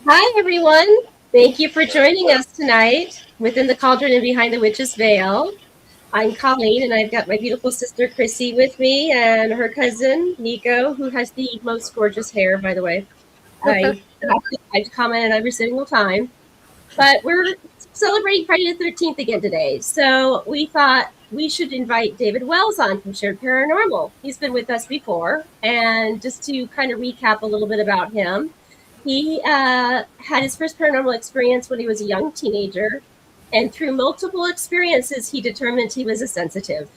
Hi, everyone. Thank you for joining us tonight within the cauldron and behind the witch's veil. I'm Colleen, and I've got my beautiful sister Chrissy with me, and her cousin Nico, who has the most gorgeous hair, by the way. I comment on every single time. But we're celebrating Friday the 13th again today. So we thought we should invite David Wells on from Shared Paranormal. He's been with us before. And just to kind of recap a little bit about him, he had his first paranormal experience when he was a young teenager. And through multiple experiences, he determined he was a sensitive.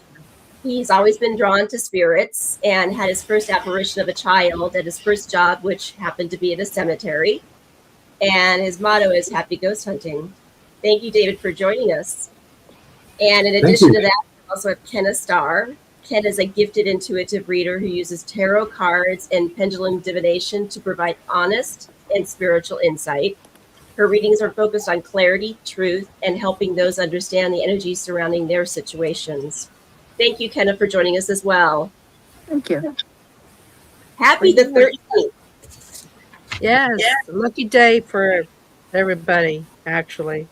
He's always been drawn to spirits and had his first apparition of a child at his first job, which happened to be at a cemetery. And his motto is Happy Ghost Hunting. Thank you, David, for joining us. And in Thank addition you. to that, we also have Kenna Starr. Ken is a gifted intuitive reader who uses tarot cards and pendulum divination to provide honest and spiritual insight. Her readings are focused on clarity, truth, and helping those understand the energies surrounding their situations. Thank you, Kenna, for joining us as well. Thank you. Happy the 13th. Yes, lucky day for everybody, actually.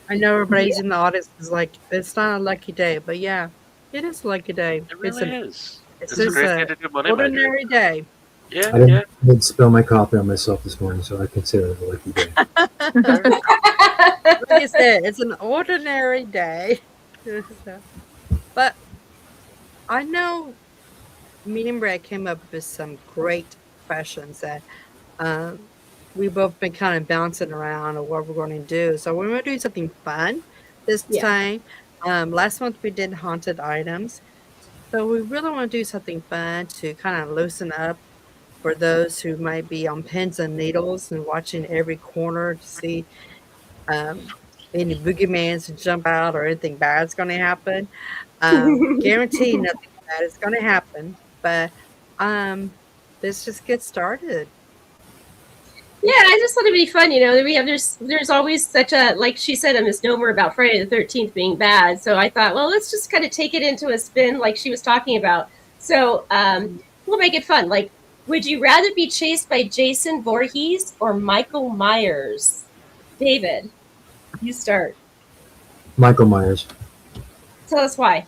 I know everybody's in the audience is like, it's not a lucky day, but yeah, it is a lucky day. It really is. It's It's a just great a day to do money magic. ordinary day. Yeah, I yeah. didn't spill my coffee on myself this morning, so I consider it a lucky day. Like I said, it's an ordinary day. But I know me and Brad came up with some great questions that um, we both been kind of bouncing around of what we're going to do. So we're going to do something fun this time. Last month we did haunted items. So we really want to do something fun to kind of loosen up for those who might be on pins and needles and watching every corner to see any boogeymans to jump out or anything bad's going to happen. Guarantee nothing bad is going to happen. But let's just get started. Yeah, I just thought it'd be fun. There's always such a, like she said, a misnomer about Friday the 13th being bad. So I thought, well, let's just kind of take it into a spin, like she was talking about. So we'll make it fun. Like, would you rather be chased by Jason Voorhees or Michael Myers? David, you start. Michael Myers, Tell us why.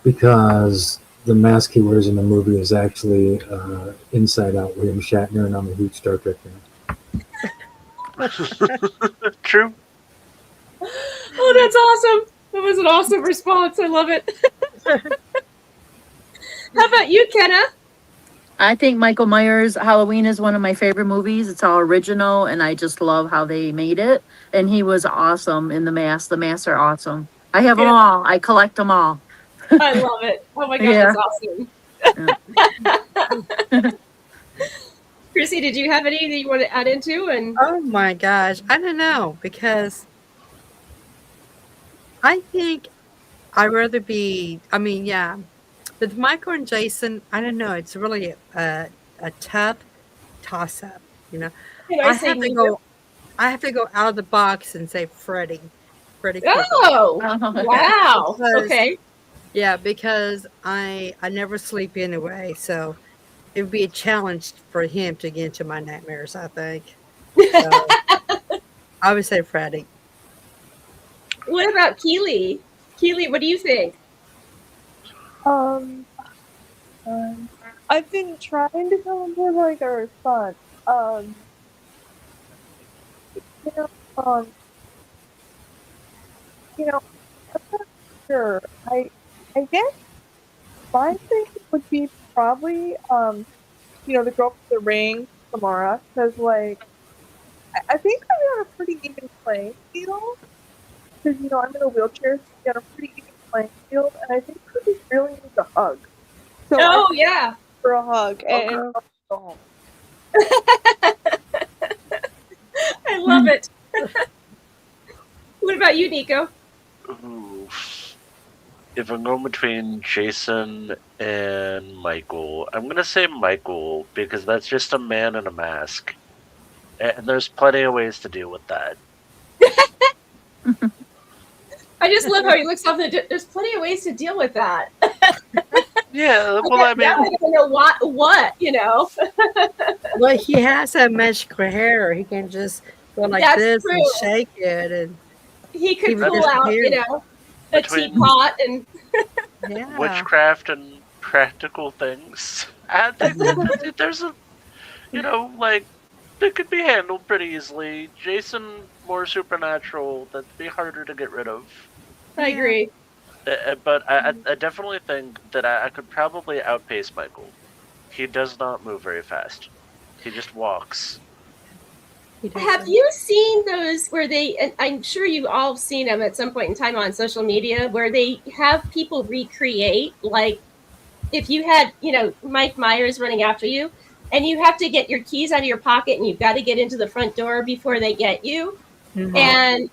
because the mask he wears in the movie is actually Inside Out William Shatner, and I'm a huge Star Trek fan. True. Oh, that's awesome. That was an awesome response. I love it. How about you, Kenna? I think Michael Myers Halloween is one of my favorite movies. It's all original, and I just love how they made it. And he was awesome in the mask. The masks are awesome. I have them all. I collect them all. I love it. Oh my gosh, that's awesome. Chrissy, did you have any that you want to add into? And oh my gosh, I don't know, because I think I'd rather be. I mean, yeah, with Michael and Jason, I don't know. It's really a tough toss up. I have to go. I have to go out of the box and say Freddie. Oh, wow. Because, okay. Yeah, because I never sleep anyway, so it would be a challenge for him to get into my nightmares, I think. So, I would say Freddie. What about Keely? Keely, what do you think? I've been trying to come up with like a response. You know, um, I'm not sure. I guess my thing would be probably, the girl with the ring, Samara, because like I think I'm on a pretty even playing field. Because I'm in a wheelchair, so I'm on a pretty even playing field, and I think we really need a hug. So yeah, for a hug and go home. I love it. What about you, Nico? Ooh. If I'm going between Jason and Michael, I'm going to say Michael because that's just a man in a mask. And there's plenty of ways to deal with that. I just love how he looks off there's plenty of ways to deal with that. Yeah, well, I Now I mean, don't know what, you know. Well, he has that magical hair. He can just go like That's this and true. shake it, and He he could would pull out, disappear. you know, a between teapot and Yeah. witchcraft and practical things, I think that there's a, like, it could be handled pretty easily. Jason, more supernatural, that'd be harder to get rid of. I Yeah. agree. But I definitely think that I could probably outpace Michael. He does not move very fast. He just walks. He Have doesn't. you seen those where they, and I'm sure you all seen them at some point in time on social media, where they have people recreate, like, if you had, you know, Mike Myers running after you, and you have to get your keys out of your pocket and you've got to get into the front door before they get you. And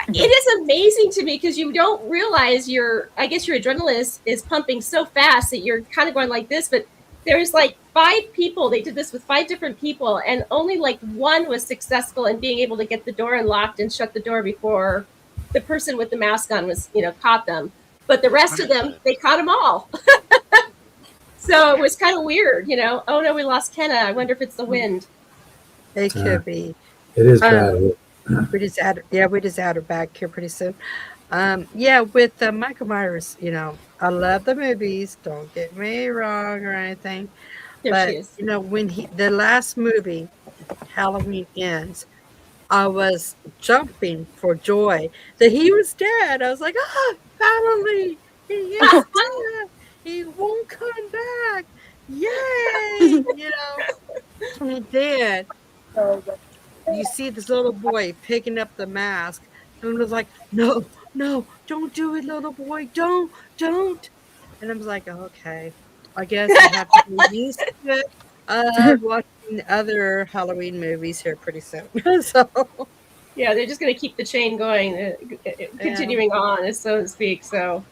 it is amazing to me because you don't realize I guess your adrenaline is pumping so fast that you're kind of going like this, but there's like 5 people. They did this with 5 different people, and only like one was successful in being able to get the door unlocked and shut the door before the person with the mask on was, you know, caught them. But the rest of them, they caught them all. So it was kind of weird, you know. Oh no, we lost Kenna. I wonder if it's the wind. It could be. It is Um, bad. we just add her back here pretty soon. Yeah, with Michael Myers, I love the movies. Don't get me wrong or anything, There she but is. when the last movie, Halloween Ends, I was jumping for joy that he was dead. I was like, finally, he is dead. He won't come back. Yay! And then you see this little boy picking up the mask, and it was like, no, no, don't do it, little boy, don't. And I was like, okay, I guess I have to get used to it. Watching other Halloween movies here pretty soon. So Yeah, they're just going to keep the chain going, continuing on, so to speak. So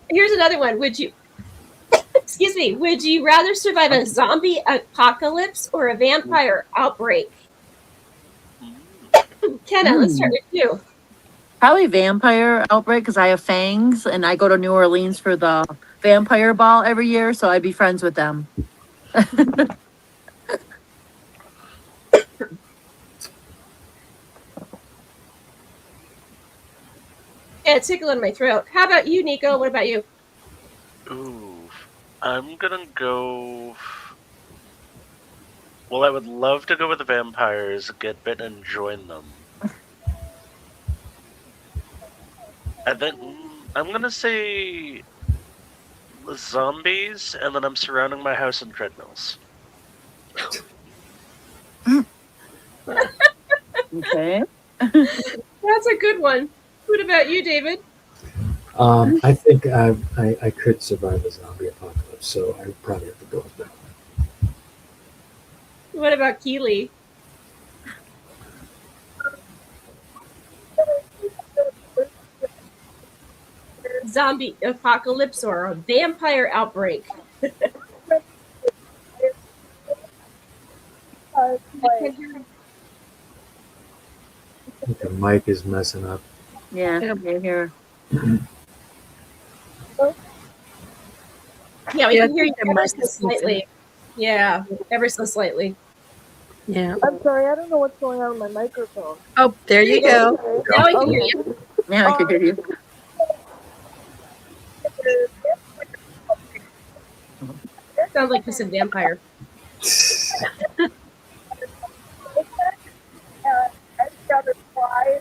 here's another one. Excuse me, would you rather survive a zombie apocalypse or a vampire outbreak? Kenna, let's start with you. Probably vampire outbreak because I have fangs and I go to New Orleans for the vampire ball every year, so I'd be friends with them. Yeah, it's tickling my throat. How about you, Nico? What about you? Ooh, I'm gonna go. Well, I would love to go with the vampires, get bitten, and join them. And then I'm gonna say zombies, and then I'm surrounding my house in treadmills. Okay. That's a good one. What about you, David? I think I could survive a zombie apocalypse, so I would probably have to go with that. What about Keely? Zombie apocalypse or a vampire outbreak? Like, I think the mic is messing up. Yeah, you're here. Yeah, we Yeah, I can hear you think the ever mic so is slightly. Yeah, ever so slightly. Yeah. I'm sorry, I don't know what's going on with my microphone. Oh, there you go. Okay. Now I can hear you. Yeah, I could hear you. Sounds like you said vampire. I'd rather fly.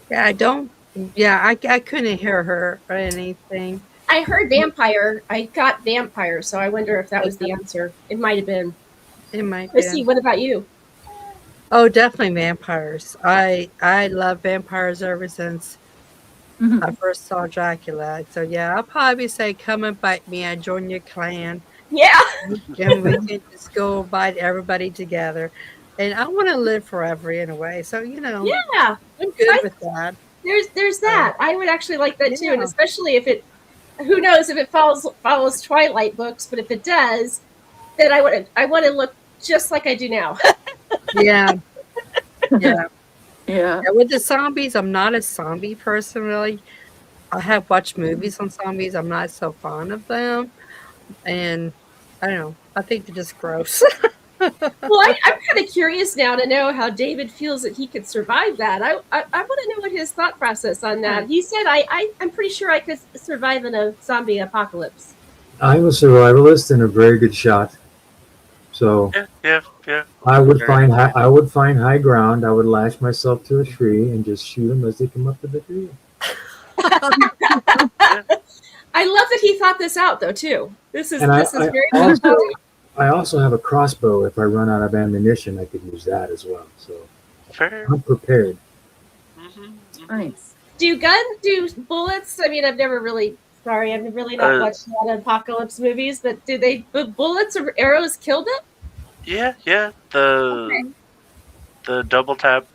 Yeah, I couldn't hear her or anything. I heard vampire. I got vampire, so I wonder if that was the answer. It might have been. It might Chrissy, be. what about you? Oh, definitely vampires. I love vampires ever since I first saw Dracula. So yeah, I'll probably say, come and bite me. I join your clan. Yeah. And we can just go bite everybody together. And I want to live forever in a way. So, Yeah. I'm good with that. There's that. I would actually like that too, and Yeah. especially if it, who knows if it follows Twilight books, but if it does, then I want to look just like I do now. Yeah. Yeah. Yeah. And with the zombies, I'm not a zombie person really. I have watched movies on zombies. I'm not so fond of them, and I don't know. I think they're just gross. Well, I'm kind of curious now to know how David feels that he could survive that. I want to know what his thought process on that. He said, I'm pretty sure I could survive in a zombie apocalypse. I'm a survivalist and a very good shot. So Yeah. I would find high ground. I would lash myself to a tree and just shoot them as they come up to the tree. I love that he thought this out, though, too. This is And very much. I also have a crossbow. If I run out of ammunition, I could use that as well. So Fair. I'm prepared. Nice. Do bullets? I mean, I've never really. Sorry, I've really not watched a lot of apocalypse movies, but do bullets or arrows kill them? Yeah. The double tap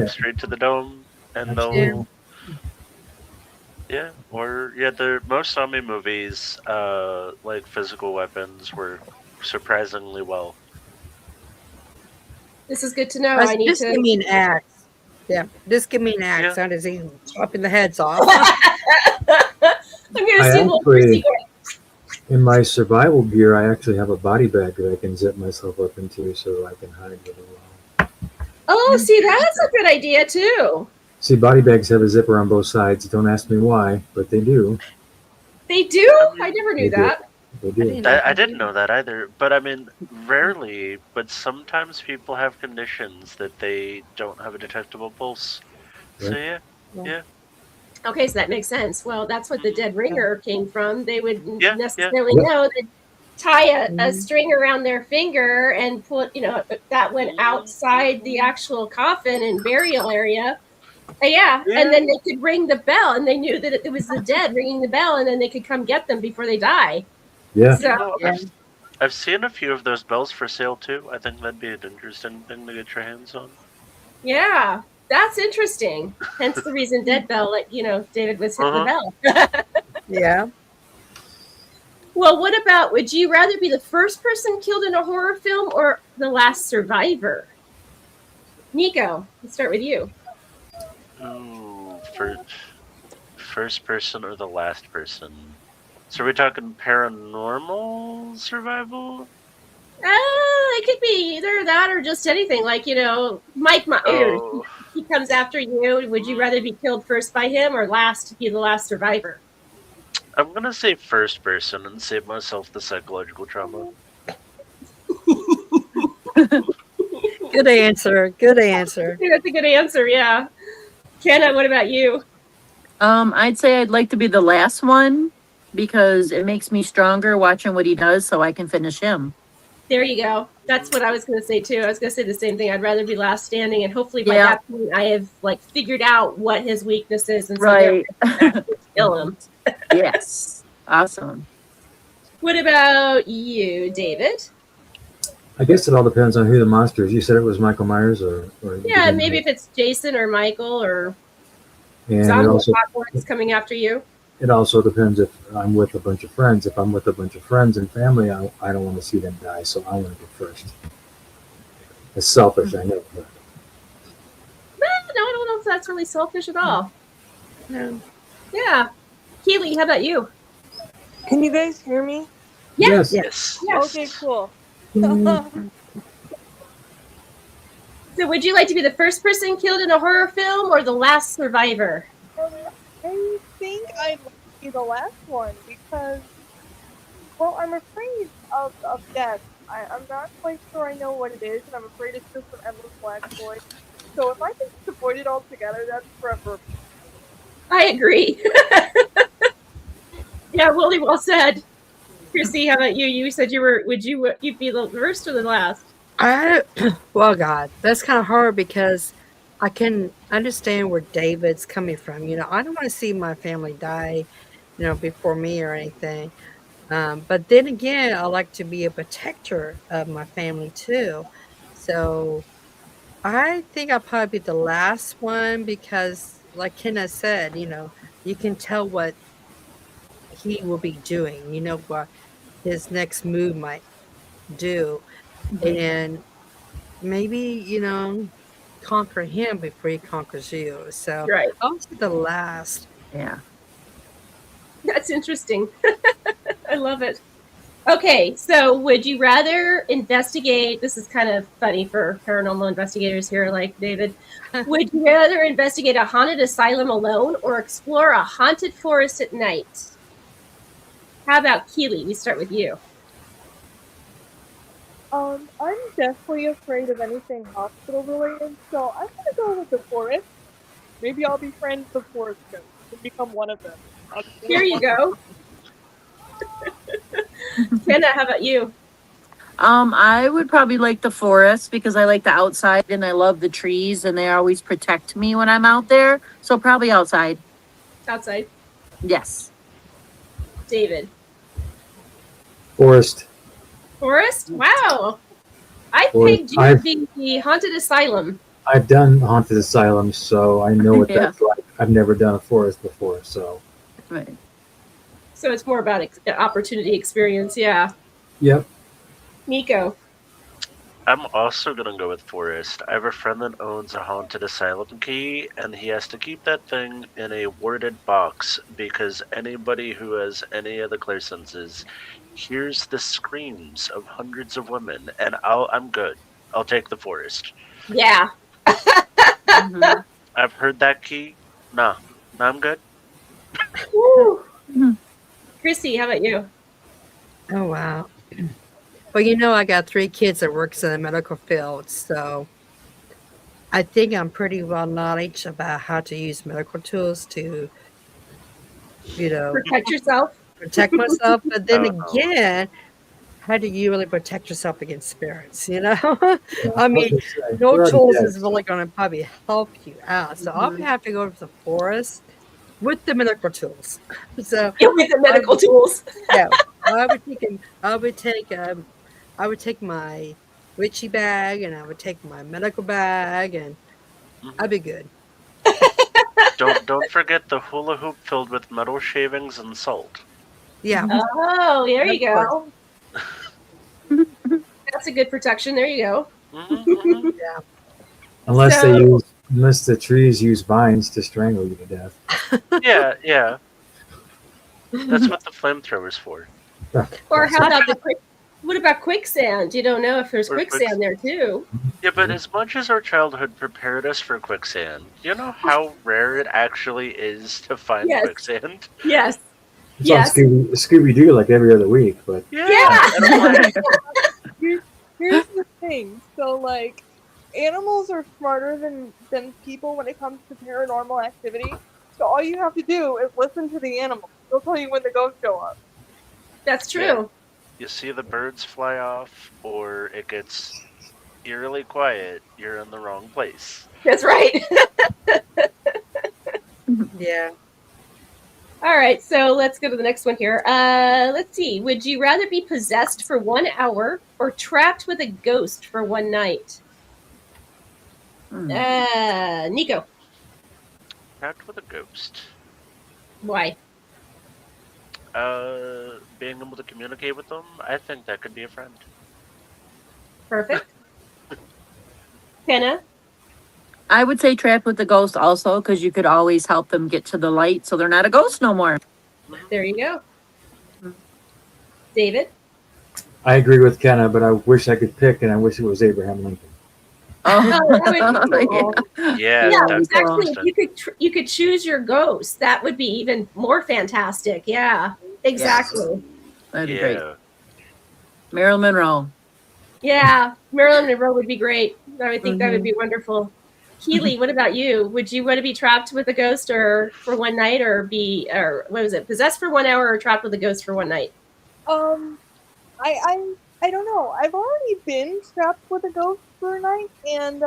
straight to the dome, and they'll. Yeah, or the most zombie movies, like physical weapons, were surprisingly well. This is good to know. I need just to give me an axe. Yeah, just give me an axe. Yeah. I'm just even chopping the heads off. I'm going to see little Chrissy going. In my survival gear, I actually have a body bag that I can zip myself up into so I can hide really well. Oh, see, that's a good idea too. See, body bags have a zipper on both sides. Don't ask me why, but they do. They do? I never knew that. They do. I didn't know that either. But I mean, rarely, but sometimes people have conditions that they don't have a detectable pulse. So yeah. Okay, so that makes sense. Well, that's what the dead ringer came from. They would necessarily Yeah. know that tie a string around their finger and put, that went outside the actual coffin and burial area. And then they could ring the bell, and they knew that it was the dead ringing the bell, and then they could come get them before they die. Yeah. So, I've seen a few of those bells for sale too. I think that'd be an interesting thing to get your hands on. yeah, that's interesting. Hence the reason dead bell, David was hitting the bell. Yeah. Well, what about, would you rather be the first person killed in a horror film or the last survivor? Nico, let's start with you. Ooh, first person or the last person? So are we talking paranormal survival? It could be either that or just anything. Like, Mike Myers, he comes after you. Would you rather be killed first by him or be the last survivor? I'm going to say first person and save myself the psychological trauma. Good answer. That's a good answer, yeah. Kenna, what about you? I'd say I'd like to be the last one because it makes me stronger watching what he does so I can finish him. There you go. That's what I was going to say too. I was going to say the same thing. I'd rather be last standing, and hopefully by that point I have figured out what his weakness is, and so right. kill him. Yes. Awesome. What about you, David? I guess it all depends on who the monster is. You said it was Michael Myers, or yeah, maybe if it's Jason or Michael or apocalypse coming after you. It also depends if I'm with a bunch of friends. If I'm with a bunch of friends and family, I don't want to see them die, so I want to go first. It's selfish, I know. But. No, I don't know if that's really selfish at all. No. Yeah. Keely, how about you? Can you guys hear me? Yes. Okay, cool. So would you like to be the first person killed in a horror film or the last survivor? I think I'd like to be the last one because, well, I'm afraid of death. I'm not quite sure I know what it is, and I'm afraid it's just an endless black void. So if I can just avoid it altogether, that's forever. I agree. Yeah, really well said. Chrissy, how about you? You said you'd be the first or the last? Well, God, that's kind of hard because I can understand where David's coming from. I don't want to see my family die, before me or anything. But then again, I like to be a protector of my family too. So I think I'll probably be the last one because, like Kenna said, you can tell what he will be doing, what his next move might do. And maybe, conquer him before he conquers you. So Right. I'll say the last. Yeah. That's interesting. I love it. Okay, so would you rather investigate? This is kind of funny for paranormal investigators here, like David. Would you rather investigate a haunted asylum alone or explore a haunted forest at night? How about Keely? We start with you. I'm definitely afraid of anything hospital related, so I'm gonna go with the forest. Maybe I'll befriend the forest ghosts and become one of them. I'll just Here you go. Kenna, how about you? I would probably like the forest because I like the outside and I love the trees and they always protect me when I'm out there. So probably outside. Outside. Yes. David. Forest. Forest? Wow. I Forest. pegged you to be the haunted asylum. I've done haunted asylums, so I know what Yeah. that's like. I've never done a forest before, so Right. So it's more about opportunity experience. Yeah. yep. Nico. I'm also gonna go with forest. I have a friend that owns a haunted asylum key, and he has to keep that thing in a warded box because anybody who has any of the clairsenses hears the screams of hundreds of women, and I'm good. I'll take the forest. Yeah. Mhm. I've heard that key. Nah, I'm good. Woo. Mhm. Chrissy, how about you? Oh wow. Well, I got 3 kids that works in the medical field, so I think I'm pretty well knowledge about how to use medical tools to, you know, Protect yourself. protect myself. But then Oh no. again, how do you really protect yourself against spirits? Yeah, I I was mean, gonna say, no they're already tools dead. is really going to probably help you out. So I'll Mhm. have to go to the forest with the medical tools. So Yeah, with the I medical tools. yeah, I would take my witchy bag and I would take my medical bag and I'd Mhm. be good. Don't forget the hula hoop filled with metal shavings and salt. Yeah, Oh, there of you course. go. That's a good protection. There you go. Hmm. Yeah. So, Unless the trees use vines to strangle you to death. Yeah. That's what the flamethrower's for. or how Classic. about what about quicksand? You don't know if there's Or quick. quicksand there too. Yeah, but as much as our childhood prepared us for quicksand, do you know how rare it actually is to find Yes. quicksand? Yes. It's on Yes. Scooby Doo like every other week, but Yeah, Yeah. and I'm like, Here's the thing. So like animals are smarter than people when it comes to paranormal activity. So all you have to do is listen to the animals. They'll tell you when the ghosts show up. That's yeah, true. you see the birds fly off, or it gets eerily quiet, you're in the wrong place. That's right. Yeah. All right, so let's go to the next one here. Let's see. Would you rather be possessed for 1 hour or trapped with a ghost for one night? Nico, Trapped with a ghost. why? Being able to communicate with them, I think that could be a friend. Perfect. Kenna, I would say trap with the ghost also because you could always help them get to the light so they're not a ghost no more. there you go. David, I agree with Kenna, but I wish I could pick, and I wish it was Abraham Lincoln. Oh, that would be cool. yeah. Yeah, Yeah, that'd be that's cool. actually, if you could choose your ghost, that would be even more fantastic. Yeah, exactly. That'd be great. Yeah. Marilyn Monroe. Yeah, Marilyn Monroe would be great. I would think that would Mhm. be wonderful. Keely, what about you? Would you want to be trapped with a ghost or for one night, or what was it, possessed for 1 hour or trapped with a ghost for one night? Um, I don't know. I've already been trapped with a ghost for a night, and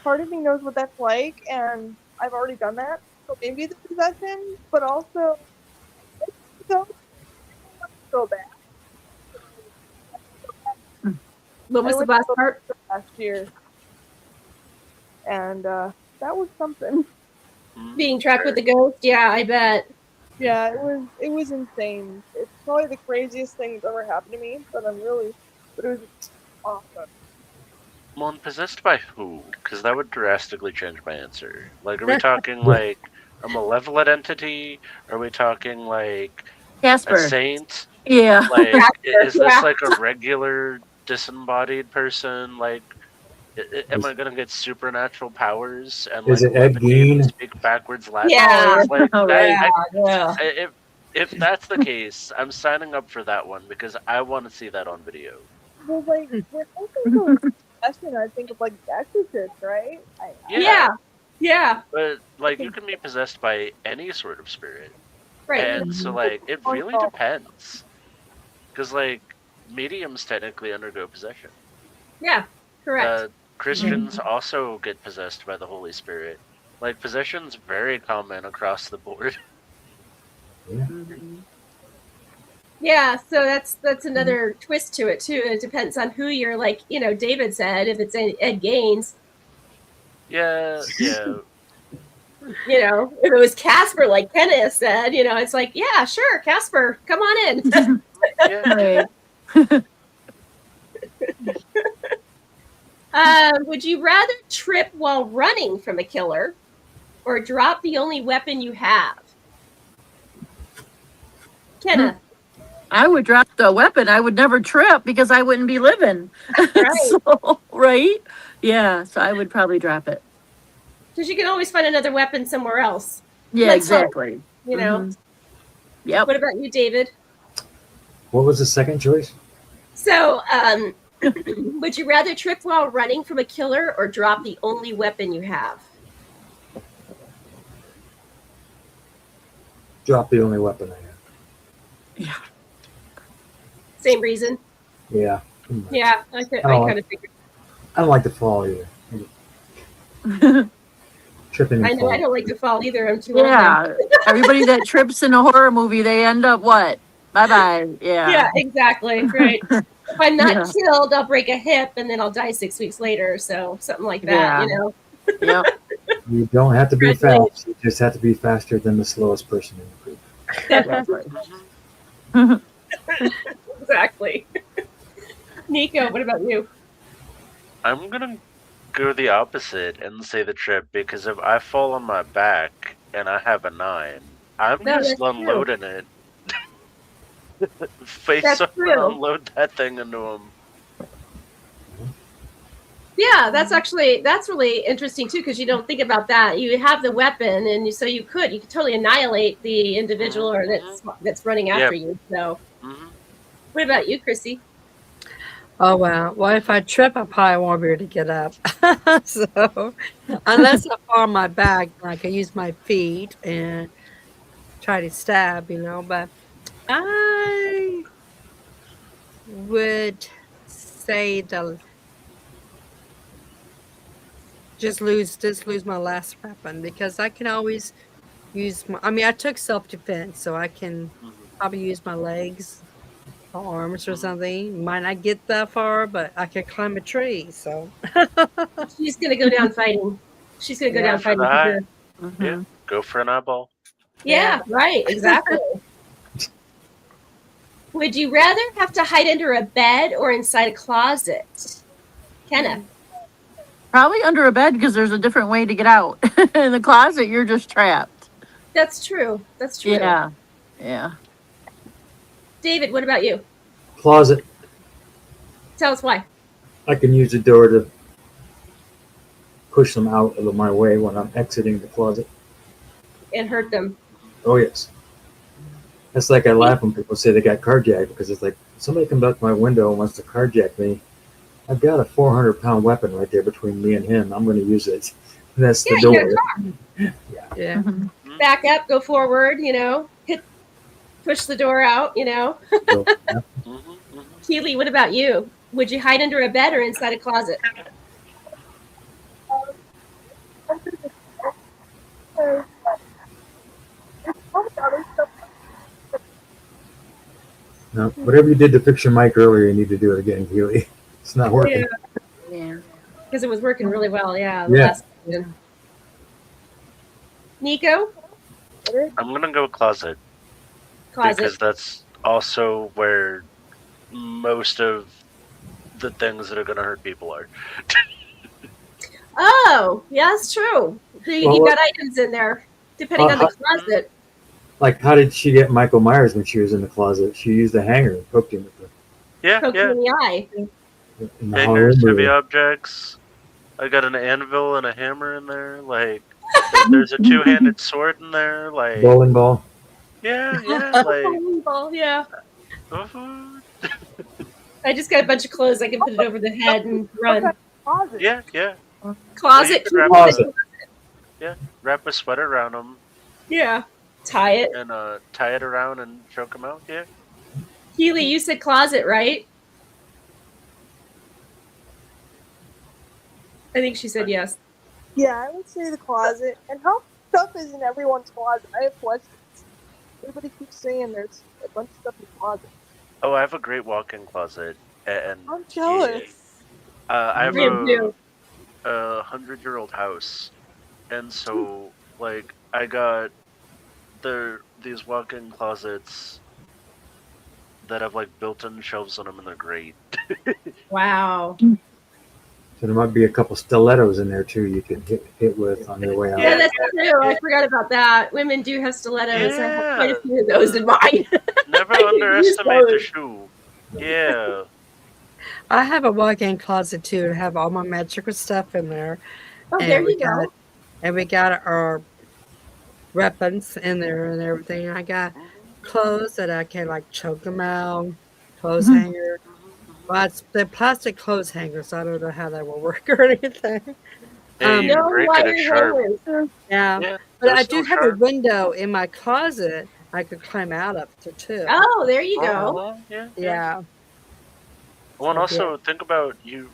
part of me knows what that's like, and I've already done that. So maybe the possession, but also so so bad. What I was the went last to part? last year, and that was something. Being trapped with a ghost? Yeah, I bet. Yeah, it was insane. It's probably the craziest thing that's ever happened to me, but it was awesome. Well, and possessed by who? Because that would drastically change my answer. Like, are we talking like a malevolent entity? Are we talking like a Casper. saint? Yeah. Like, is this Yeah. like a regular disembodied person? Like, am I gonna get supernatural powers and Is like it Ed levitate and Gein? speak backwards Latin? Yeah. Like All that. right. Yeah. If that's the case, I'm signing up for that one because I want to see that on video. Well, like when I think of possession, I think of like The Exorcist, right? Yeah. Yeah. But like you think- can be possessed by any sort of spirit. Right. And so like it really depends. Cuz like mediums technically undergo possession. Yeah. Correct. Christians also get possessed by the Holy Spirit. Like possession's very common across the board. Yeah, so that's another twist to it too. It depends on who you're like, David said, if it's Ed Gaines, Yeah. if it was Casper, like Kenna said, it's like, yeah, sure, Casper, come on in. Yeah. Would you rather trip while running from a killer or drop the only weapon you have? Kenna. I would drop the weapon. I would never trip because I wouldn't be living. Right. So, right? Yeah. So I would probably drop it. Because you can always find another weapon somewhere else. Yeah, Let's hope, exactly. What Yep. about you, David? What was the second choice? So, would you rather trip while running from a killer or drop the only weapon you have? Drop the only weapon I have. Yeah. Same reason. Yeah. Yeah, I kind of figured. I don't like to fall either. Tripping and I know falling. I don't like to fall either. I'm too old. Yeah. Everybody that trips in a horror movie, they end up what? Bye bye. Yeah. Yeah, exactly. Right. If I'm not Yeah. killed, I'll break a hip and then I'll die 6 weeks later. So something like that, Yeah. Yep. You don't have to be Congratulations. fast. You just have to be faster than the slowest person in the group. Exactly. Nico, what about you? I'm gonna go the opposite and say the trip because if I fall on my back and I have a 9, I'm No, just that's true. unloading it. Face That's up and true. unload that thing into him. Yeah, that's really interesting too, because you don't think about that. You have the weapon, and so you could totally annihilate the individual or that's running after you. So, what about you, Chrissy? Oh wow. Well, if I trip, I probably won't be able to get up. So, unless I fall on my back, I can use my feet and try to stab, But I would say just lose my last weapon because I can always use my. I mean, I took self-defense, so I can probably use my legs or arms or something. Might not get that far, but I can climb a tree. So She's gonna go down fighting. She's gonna go down fighting for sure. Yeah, go for an eyeball. Yeah, right, exactly. Would you rather have to hide under a bed or inside a closet? Kenna. Probably under a bed because there's a different way to get out. In the closet, you're just trapped. That's true. That's true. Yeah. Yeah. David, what about you? Closet. Tell us why. I can use the door to push them out of my way when I'm exiting the closet. And hurt them. Oh, yes. That's like I laugh when people say they got carjacked because it's like somebody comes up to my window and wants to carjack me. I've got a 400-pound weapon right there between me and him. I'm going to use it. And that's the door. Yeah. Back up, go forward, push the door out, So, yeah. Keely, what about you? Would you hide under a bed or inside a closet? No, whatever you did to fix your mic earlier, you need to do it again, Keely. It's not working. Yeah. Because it was working really well, yeah. Yeah. Last season. Nico? I'm gonna go closet. Closet. Because that's also where most of the things that are going to hurt people are. Oh, yeah, that's true. You've got items in there, depending on the closet. Like, how did she get Michael Myers when she was in the closet? She used a hanger and poked him with Yeah, Poke you in the eye. in the Hangers, Halloween heavy movie. objects. I got an anvil and a hammer in there. Like, there's a two-handed sword in there. Like, Bowling ball. yeah, like, Bowling ball, yeah. uh-huh. I just got a bunch of clothes. I can put it over the head and run. Closet. Yeah. Well, you Closet. could Keep wrap it in Closet. wrap a sweater around them Yeah. Tie it. and tie it around and choke them out. Yeah. Keely, you said closet, right? I think she said yes. Yeah, I would say the closet. And how stuff is in everyone's closet? I have questions. Everybody keeps saying there's a bunch of stuff in the closet. Oh, I have a great walk-in closet, and I'm jealous. I have We have two. a 100-year-old house, and so like I got these walk-in closets that have like built-in shelves on them, and they're great. Wow. So there might be a couple stilettos in there too. You could hit with on your way out. Yeah, that's true. I forgot about that. Women do have stilettos. I have quite a Yeah. few of those in mine. Never I can underestimate the use shoe. Yeah. I have a walk-in closet too. I have all my magical stuff in there. Oh, there you go. And we got our weapons in there and everything. I got clothes that I can like choke them out, clothes hanger. Well, it's the plastic clothes hangers. I don't know how that will work or anything. Yeah, you No break it, it's sharp. hangers. Yeah, Yeah, but they're I still do have a sharp. window in my closet I could climb out of too. Oh, there you go. Yeah. Yeah. Well, and I also think about you.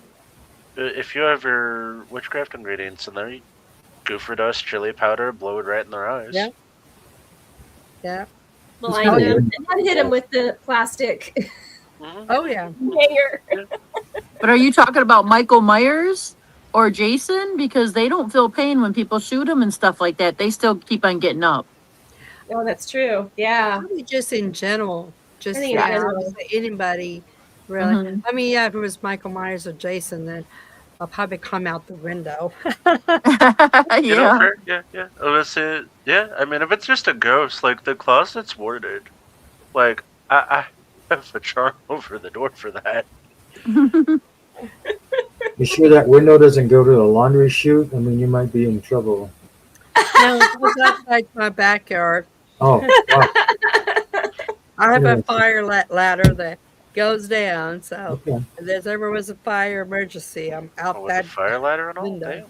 If you have your witchcraft ingredients in there, you gopher dust, chili powder, blow it right in their eyes. Yeah. Yeah. Blind them and then hit them with the plastic Mhm. Oh yeah. hanger. But are you talking about Michael Myers or Jason? Because they don't feel pain when people shoot them and stuff like that. They still keep on getting up. Oh, that's true. Yeah. Probably just in general. Just I think in general. I would say anybody really. Mhm. I mean, yeah, if it was Michael Myers or Jason, then I'll probably climb out the window. You know, Yeah. fair? Yeah. I was say, yeah. I mean, if it's just a ghost, like the closet's warded. Like I have a charm over the door for that. You sure that window doesn't go to the laundry chute? I mean, you might be in trouble. No, it goes outside my backyard. Oh, wow. I have Yeah. a fire ladder that goes down, so Okay. if there's ever was a fire emergency, I'm out With that the fire ladder and all. window. Damn.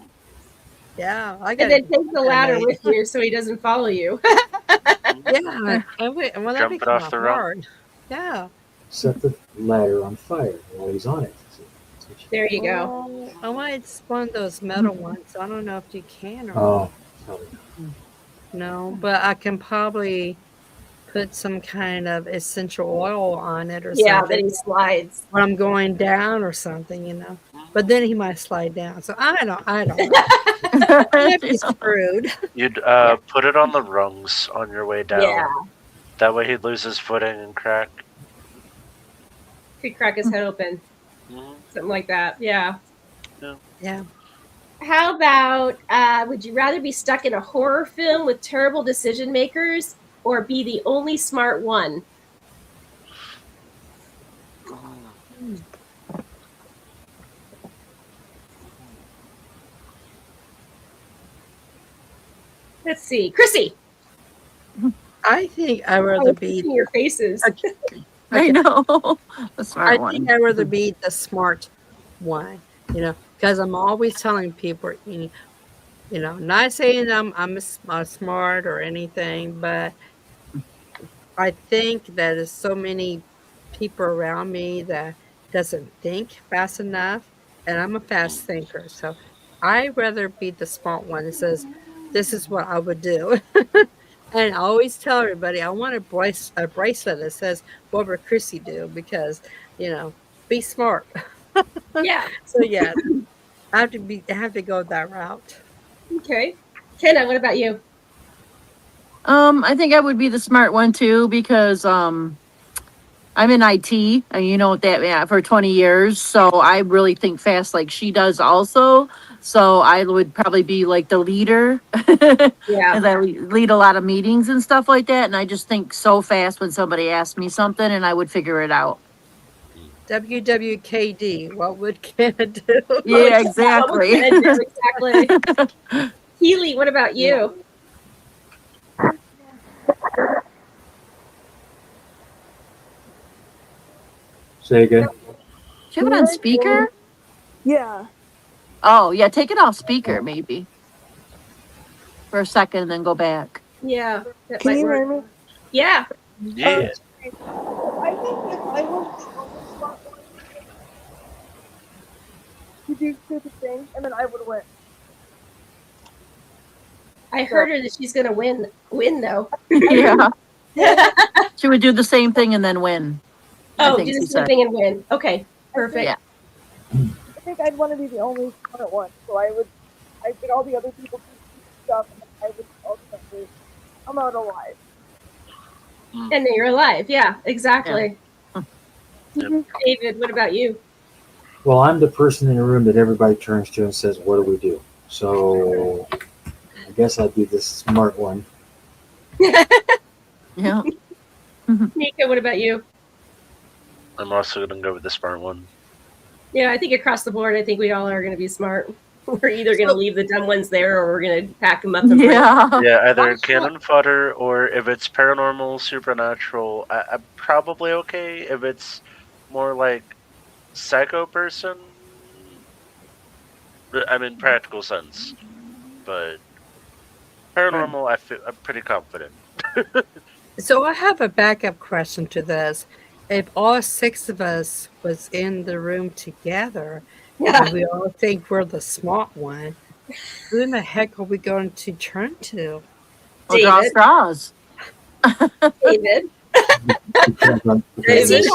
Yeah, I And got then take the ladder made. with you so he doesn't follow you. Yeah, and well, that'd Jump be it off kind the of rope. hard. Yeah. Set the ladder on fire while he's on it. That's what There you go. Oh, I wanted one of those metal ones. I don't know if you can or Oh, no, but I can probably put some kind of essential oil on it or Yeah, something then he slides. when I'm going down or something, you know. But then he might slide down. So I don't know. I'd be screwed. You'd put it on the rungs on your way down. Yeah. That way he'd lose his footing and crack. Could crack his head open. Mhm. Something like that. Yeah. Yeah. How about would you rather be stuck in a horror film with terrible decision makers or be the only smart one? Let's see. Chrissy. I think I'd I rather was be seeing your faces. I know. The smart I one. think I'd rather be the smart one, you know, because I'm always telling people, you know, not saying I'm smart or anything, but I think that there's so many people around me that doesn't think fast enough, and I'm a fast thinker, so I'd rather be the smart one that says, "This is what I would do." And I always tell everybody I want a bracelet that says "What would Chrissy do?" because you know, be smart. Yeah. So yeah, I have to go that route. Okay. Kenna, what about you? I think I would be the smart one too because I'm in IT, and you know what that, yeah, for 20 years. So I really think fast like she does also. So I would probably be like the leader Yeah. as I lead a lot of meetings and stuff like that. And I just think so fast when somebody asks me something and I would figure it out. WWKD, what would Kenna do? Yeah, What would exactly. Kenna do exactly? Keely, what about you? Say again. Do you have it on speaker? Yeah. Oh, yeah, take it off speaker maybe for a second and then go back. Yeah, that Can might you work. hear me? Yeah. Yeah. I think if I was the only smart one, you do stupid things, and then I would win. I heard her that she's gonna win though. Yeah. Yeah. She would do the same thing and then win. I Oh, think do she the same said. thing and win. Okay, perfect. Yeah. I think I'd want to be the only smart one, so I think all the other people do stupid stuff, and I would ultimately come out alive. And then you're alive. Yeah, exactly. Yep. David, what about you? Well, I'm the person in the room that everybody turns to and says, "What do we do?" So I guess I'd be the smart one. Yeah. Nika, what about you? I'm also gonna go with the smart one. Yeah, I think across the board, I think we all are going to be smart. We're either going to leave the dumb ones there, or we're going to pack them up and bring Yeah. Yeah, either Oh, cannon fodder or if it's paranormal, supernatural, I'm probably okay. If it's more like psycho person, I'm in practical sense, but paranormal, I'm pretty confident. So I have a backup question to this. If all six of us was in the room together Yeah. and we all think we're the smart one, who in the heck are we going to turn to? Well, draw David. straws. David. David?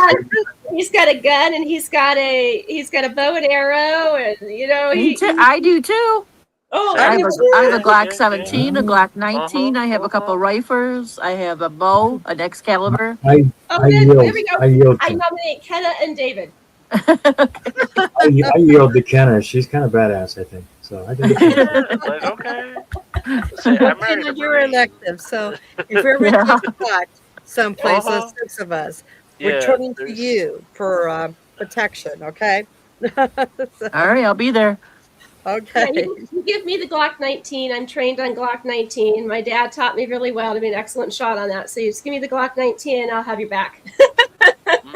He's got a gun and he's got a bow and arrow, and Me too. I do too. Oh, I have a Glock Yeah, 17, a Glock 19. I have a couple uh-huh. rifles. I have a bow, an Excalibur. I Oh, I good. yield. There we go. I yield. I To, nominate Kenna and David. I yield to Kenna. She's kind of badass, I think. So I think. Yeah, like, okay. Say, I'm ready Kenna, to you're Marine. elective. So if we're ever Yeah. attacked someplace, Uh-huh. there's six of us, we're Yeah, turning to there's you for protection, okay? All right, I'll be there. Okay. Yeah, you give me the Glock 19. I'm trained on Glock 19. My dad taught me really well to be an excellent shot on that. So you just give me the Glock 19, and I'll have your back.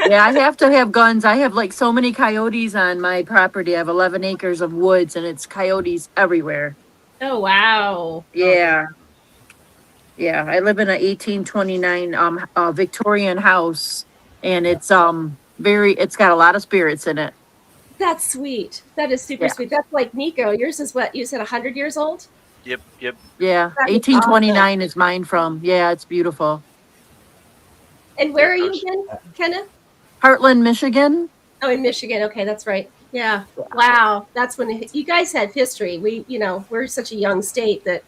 Yeah, I have to have guns. I have like so many coyotes on my property. I have 11 acres of woods and it's coyotes everywhere. Oh, wow. Yeah. Yeah, I live in a 1829 Victorian house and it's it's got a lot of spirits in it. That's sweet. That is super Yeah. sweet. That's like Nico. Yours is what? You said 100 years old? Yep. Yeah, That is 1829 is mine from. Yeah, it's beautiful. And where Yeah, are you those- again, Kenna? Heartland, Michigan. Oh, in Michigan. Okay, that's right. Yeah. Wow. That's when you guys had history. We're such a young state that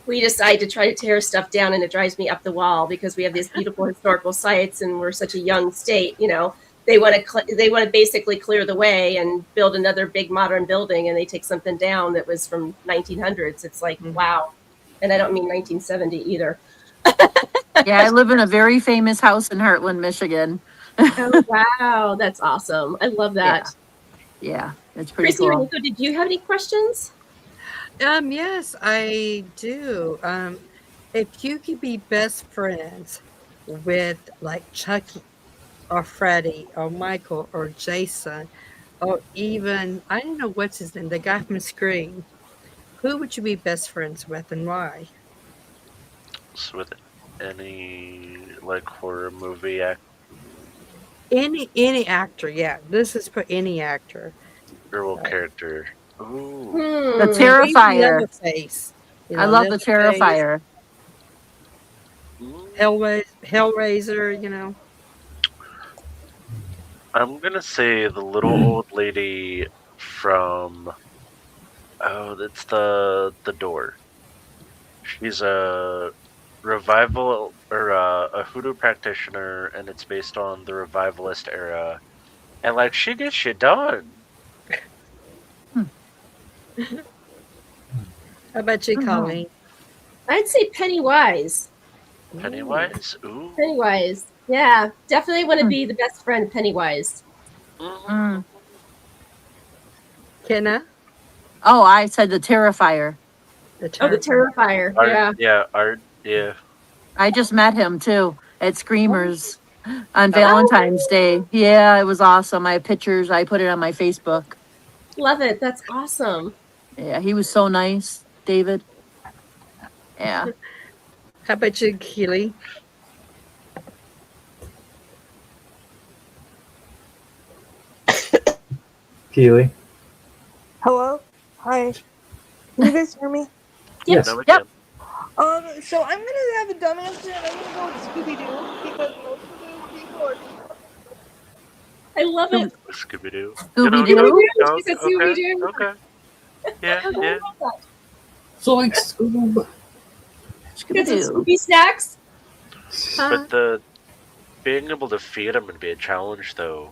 we decide to try to tear stuff down, and it drives me up the wall because we have these beautiful historical sites, and we're such a young state. They want to basically clear the way and build another big modern building, and they take something down that was from 1900s. It's like, wow. And I don't mean 1970 either. Yeah, I live in a very famous house in Heartland, Michigan. Oh, wow. That's awesome. I love that. Yeah, it's pretty Chrissy or cool. Nico, did you have any questions? Yes, I do. If you could be best friends with like Chucky or Freddy or Michael or Jason or even I don't know what's his name, the guy from Scream, who would you be best friends with and why? So with any like horror movie act Any actor, yeah. This is for any actor. girl character. Ooh. The Hmm. Terrifier. Leatherface. I love the Leatherface, Terrifier. Hellraiser. I'm gonna say the little old lady from that's the door. She's a revival or a hoodoo practitioner, and it's based on the revivalist era, and like she gets shit done. How about you, Mhm. Colleen? I'd say Pennywise. Pennywise, ooh. Pennywise. Yeah, definitely want to Hmm. be the best friend Pennywise. Mhm. Kenna, Oh, I said the Terrifier. the Oh, the Terrifier. Terrifier. Art, Yeah. yeah, art, yeah. I just met him too at Screamers on Oh. Valentine's Day. Yeah, it was awesome. I have pictures. I put it on my Facebook. Love it. That's awesome. Yeah, he was so nice, David. Yeah. How about you, Keely? Keely. Hello? Hi. Can you guys hear me? Yes. No, we Yep. can. So I'm gonna have a dumb answer and I'm gonna go with Scooby Doo because most of the people are I love it. Scooby Doo. Scooby Doo. Okay, She said Scooby-Doo. okay. Yeah, I yeah. love that. So like Scoob. Get some Scooby-Doo. Scooby snacks. But the being able to feed them would be a challenge, though.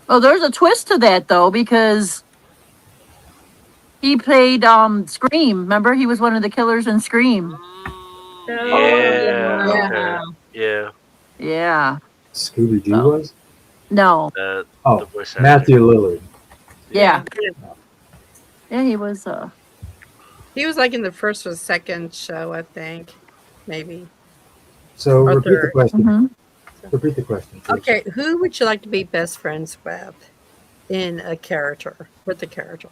Oh, there's a twist to that though, because he played Scream. Remember, he was one of the killers in Scream. Yeah. yeah. Okay. Yeah. Yeah. Scooby Doo Oh. was? No. The Oh, voice actor. Matthew Lillard. Yeah. Yeah, he was. He was like in the first or second show, I think. Maybe. So Or repeat the third. question. Mhm. Repeat the question, please. Okay, who would you like to be best friends with in a character? With the character.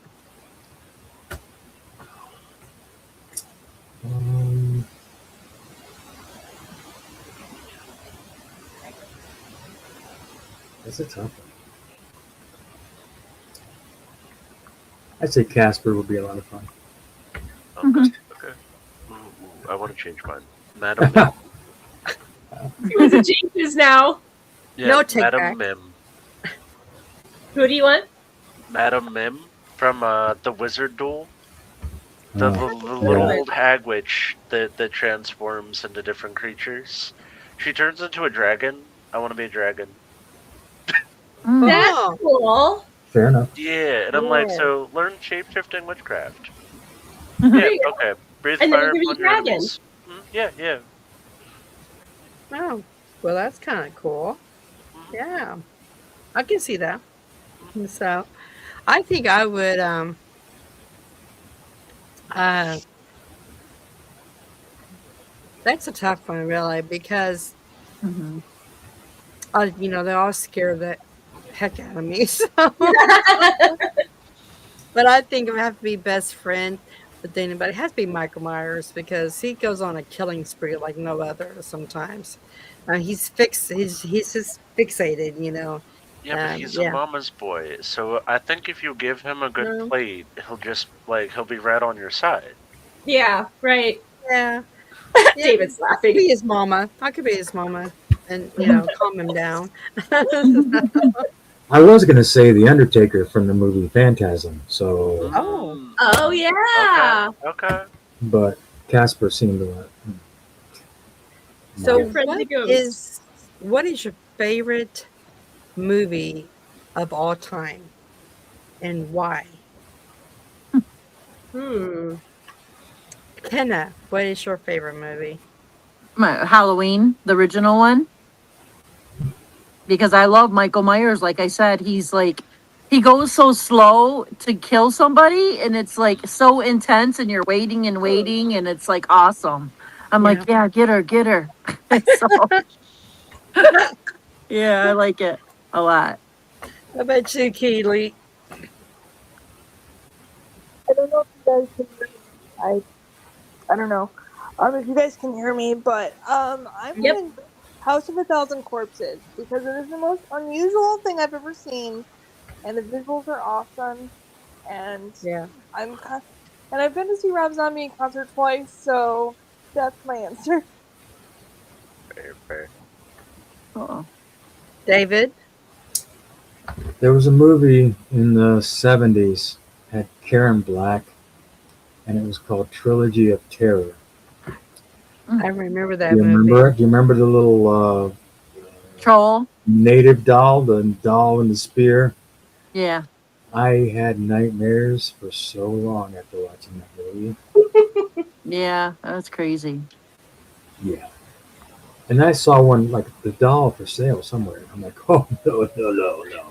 That's a tough one. I'd say Casper would be a lot of fun. Okay. Okay. I want to change mine. Madam Mim. It was a changes now. Yeah, No take Madam back. Mim. Who do you want? Madam Mim from the Wizard Duel. The Oh, little yeah. old hag witch that transforms into different creatures. She turns into a dragon. I want to be a dragon. Mm. That's Oh, cool. Fair enough. Yeah, and I'm like, Yeah. so learn shapeshifting witchcraft. Mhm. Yeah, you go. okay. Breathe And then fire you're gonna upon be your dragon. enemies. Yeah, yeah. oh. Well, that's kind of cool. Yeah. I can see that. So, I think I would that's a tough one really because Mhm. they're all scared the heck out of me. So. But I think I have to be best friend with anybody. It has to be Michael Myers because he goes on a killing spree like no other sometimes. He's just fixated, Yeah, but he's a yeah. mama's boy, so I think if you give him a good No. plate, he'll just he'll be right on your side. Yeah, right. Yeah. David's I could be laughing. his mama. I could be his mama and, calm him down. I was gonna say the Undertaker from the movie Phantasm. So, Oh. Oh yeah. Okay. but Casper seemed to. So Your friend the ghost. what is your favorite movie of all time and why? Kenna, what is your favorite movie? My Halloween, the original one, because I love Michael Myers. Like I said, he's like he goes so slow to kill somebody, and it's like so intense, and you're waiting and waiting, and it's like awesome. I'm like, yeah, get her. So, yeah, I like it a lot. How about you, Keely? I don't know if you guys can hear me. I don't know. If you guys can hear me, but I'm Yep. going House of a Thousand Corpses because it is the most unusual thing I've ever seen, and the visuals are awesome. And Yeah. and I've been to see Rob Zombie in concert twice, so that's my answer. Fair. Uh-oh. David? There was a movie in the 70s, had Karen Black, and it was called Trilogy of Terror. I remember that Do you movie. remember it? Do you remember the little Troll. native doll, the doll and the spear? Yeah. I had nightmares for so long after watching that movie. Yeah. That's crazy. Yeah. And I saw one, like the doll for sale somewhere. I'm like, oh, no, no, no, no.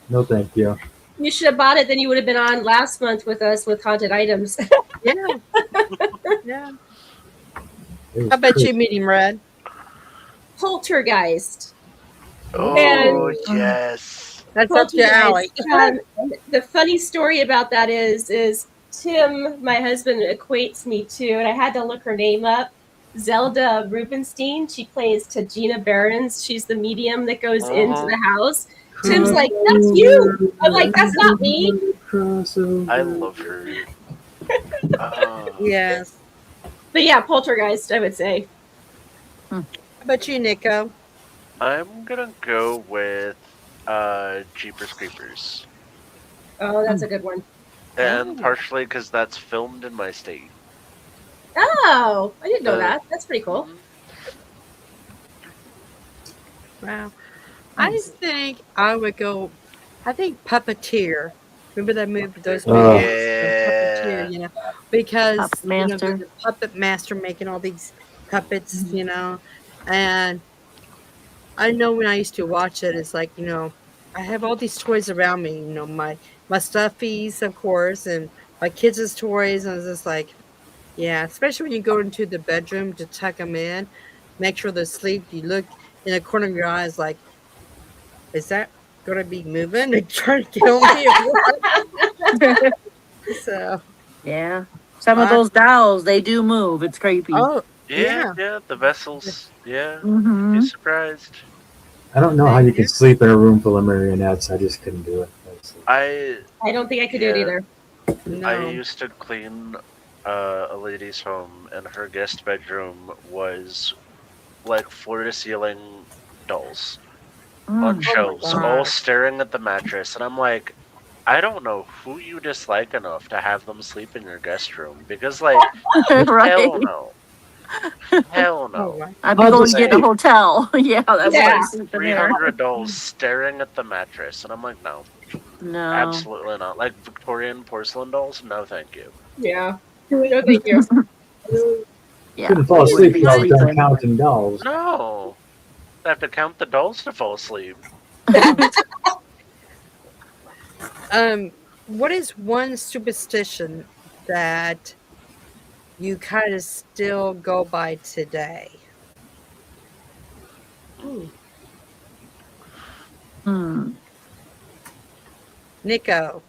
No, thank you. You should have bought it. Then you would have been on last month with us with haunted items. Yeah. Yeah. It was How about crazy. you, Medium Red? Poltergeist. Oh, yes. That's up your alley. Poltergeist. The funny story about that is Tim, my husband, equates me to, and I had to look her name up. Zelda Rubinstein. She plays Tajina Barons. She's the medium that goes into the house. Tim's like, that's you. I'm like, that's not me. I love her. Yes. But yeah, Poltergeist, I would say. How about you, Nico? I'm gonna go with Jeepers Creepers. Oh, that's a good one. And partially because that's filmed in my state. Oh, I didn't know that. That's pretty cool. Wow. I think I would go, I think Puppeteer. Remember that movie, those movies? Puppeteer, you know, because, you know, there's a puppet master making all these puppets, you know, and I know when I used to watch it, it's like, you know, I have all these toys around me, you know, my stuffies, of course, and my kids' toys, and it's just like, yeah, especially when you go into the bedroom to tuck them in, make sure they're asleep, you look in the corner of your eyes like, is that going to be moving and trying to kill me? So, yeah. Some of those dolls, they do move. It's creepy. Oh, yeah, the vessels. Yeah, Mm-hmm. you'd be surprised. I don't know how you can sleep in a room full of marionettes. I just couldn't do it. I don't think I could do it either. No. I used to clean a lady's home, and her guest bedroom was like floor to ceiling dolls on shelves, all staring at the mattress, and I'm like, I don't know who you dislike enough to have them sleep in your guest room, because like, hell no. Hell no. I'd be going to get a hotel. Yeah, that's why I sleep in there. 300 dolls staring at the mattress, and I'm like, no. No. Absolutely not. Like Victorian porcelain dolls? No, thank you. Yeah. No, thank you. Yeah. Couldn't fall asleep because I was done counting dolls. No. I have to count the dolls to fall asleep. What is one superstition that you kind of still go by today? Nico.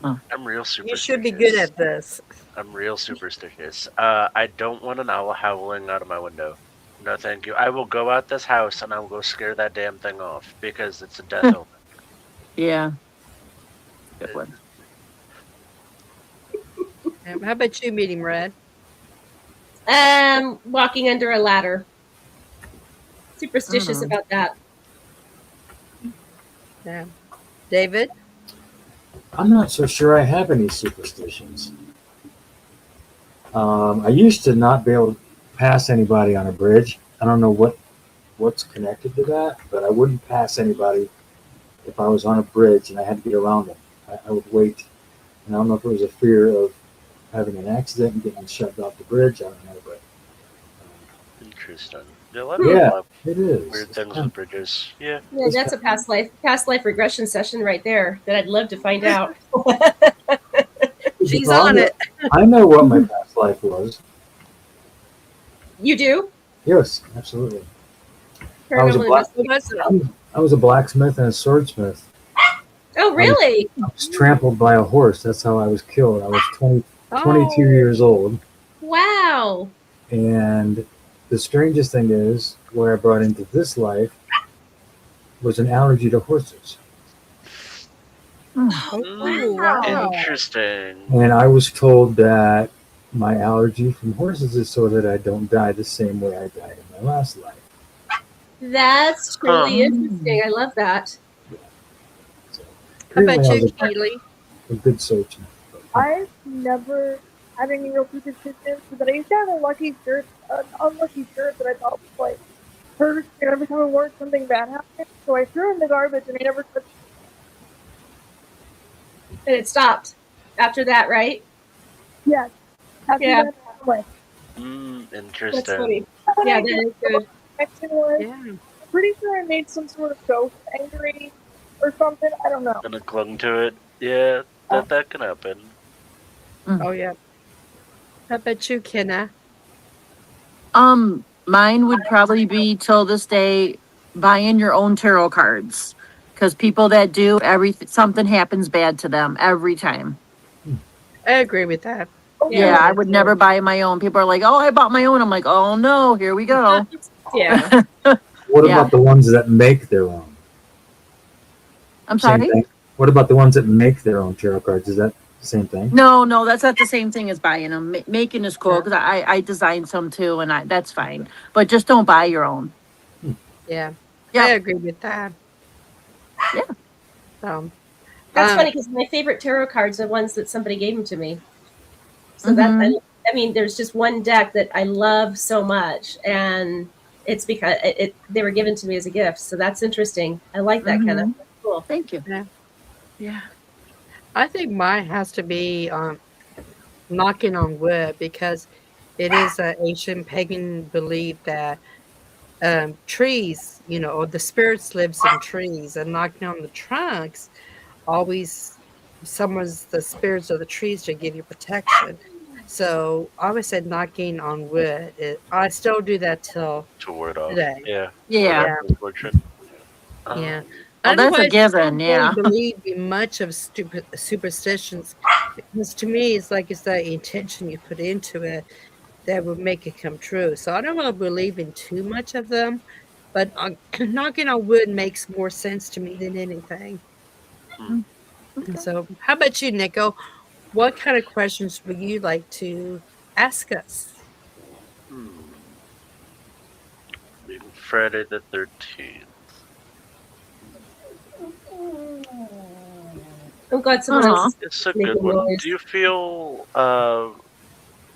I'm real superstitious. You should be good at this. I'm real superstitious. I don't want an owl howling out of my window. No, thank you. I will go out this house and I will go scare that damn thing off because it's a death omen. Yeah. Good one. How about you, Medium Red? Walking under a ladder. Superstitious about that. Yeah. David? I'm not so sure I have any superstitions. I used to not be able to pass anybody on a bridge. I don't know what's connected to that, but I wouldn't pass anybody if I was on a bridge and I had to get around them. I would wait. And I don't know if it was a fear of having an accident and getting shoved off the bridge. I don't know, but interesting. Yeah, it is. Weird things with bridges. Yeah. Yeah, that's a past life regression session right there that I'd love to find out. She's on it. I know what my past life was. You do? Yes, absolutely. I was a blacksmith and a swordsmith. Oh, really? I was trampled by a horse. That's how I was killed. I was 22 years old. Wow. And the strangest thing is, what I brought into this life was an allergy to horses. Oh, wow. Interesting. And I was told that my allergy from horses is so that I don't die the same way I died in my last life. That's really interesting. I love that. How about you, Keely? A good surgeon. I've never had any real superstitions, but I used to have a lucky shirt, an unlucky shirt that I thought was like cursed, and every time I wore it, something bad happened. So I threw it in the garbage, and I never touched And it stopped after that, right? it. Yes, after Yeah, that, like that's Interesting. funny. what Yeah, I that did. is The good. connection was, Yeah. I'm pretty sure I made some sort of ghost angry or something. I don't know. And I clung to it. Yeah, that can happen. Oh, yeah. How about you, Kenna? Mine would probably be till this day buying your own tarot cards. Because people that do something happens bad to them every time. I agree with that. Oh, Yeah, Yeah, yeah. I me would too. never buy my own. People are like, "Oh, I bought my own." I'm like, "Oh no, here we go." Yeah. What Yeah, about the ones that make their own? I'm Same sorry. thing. What about the ones that make their own tarot cards? Is that the same thing? No, that's not the same thing as buying them. Making is cool Yeah. because I designed some too, and that's fine. But just don't buy your own. Yeah. I Yeah, agree with that. yeah. So, That's um, funny because my favorite tarot cards are ones that somebody gave them to me. So that Mm-hmm. I mean, there's just one deck that I love so much, and it's because they were given to me as a gift. So that's interesting. I like that kind of Mm-hmm. cool. Thank you. yeah. Yeah. I think mine has to be knocking on wood because it is an ancient pagan belief that trees, or the spirits lives in trees, and knocking on the trunks always summons the spirits of the trees to give you protection. So I always said knocking on wood. I still do that till To ward off. today. Yeah, ward off Yeah. Yeah, misfortune. yeah. Oh, that's a Otherwise, I given. don't really Yeah. believe in much of stupid superstitions because to me, it's like it's the intention you put into it that would make it come true. So I don't really believe in too much of them, but knocking on wood makes more sense to me than anything. Hmm. Mm, And okay. so, how about you, Nico? What kind of questions would you like to ask us? Hmm. Friday the 13th. I'm glad someone else Uh-huh. is It's a good making one. Do noise. you feel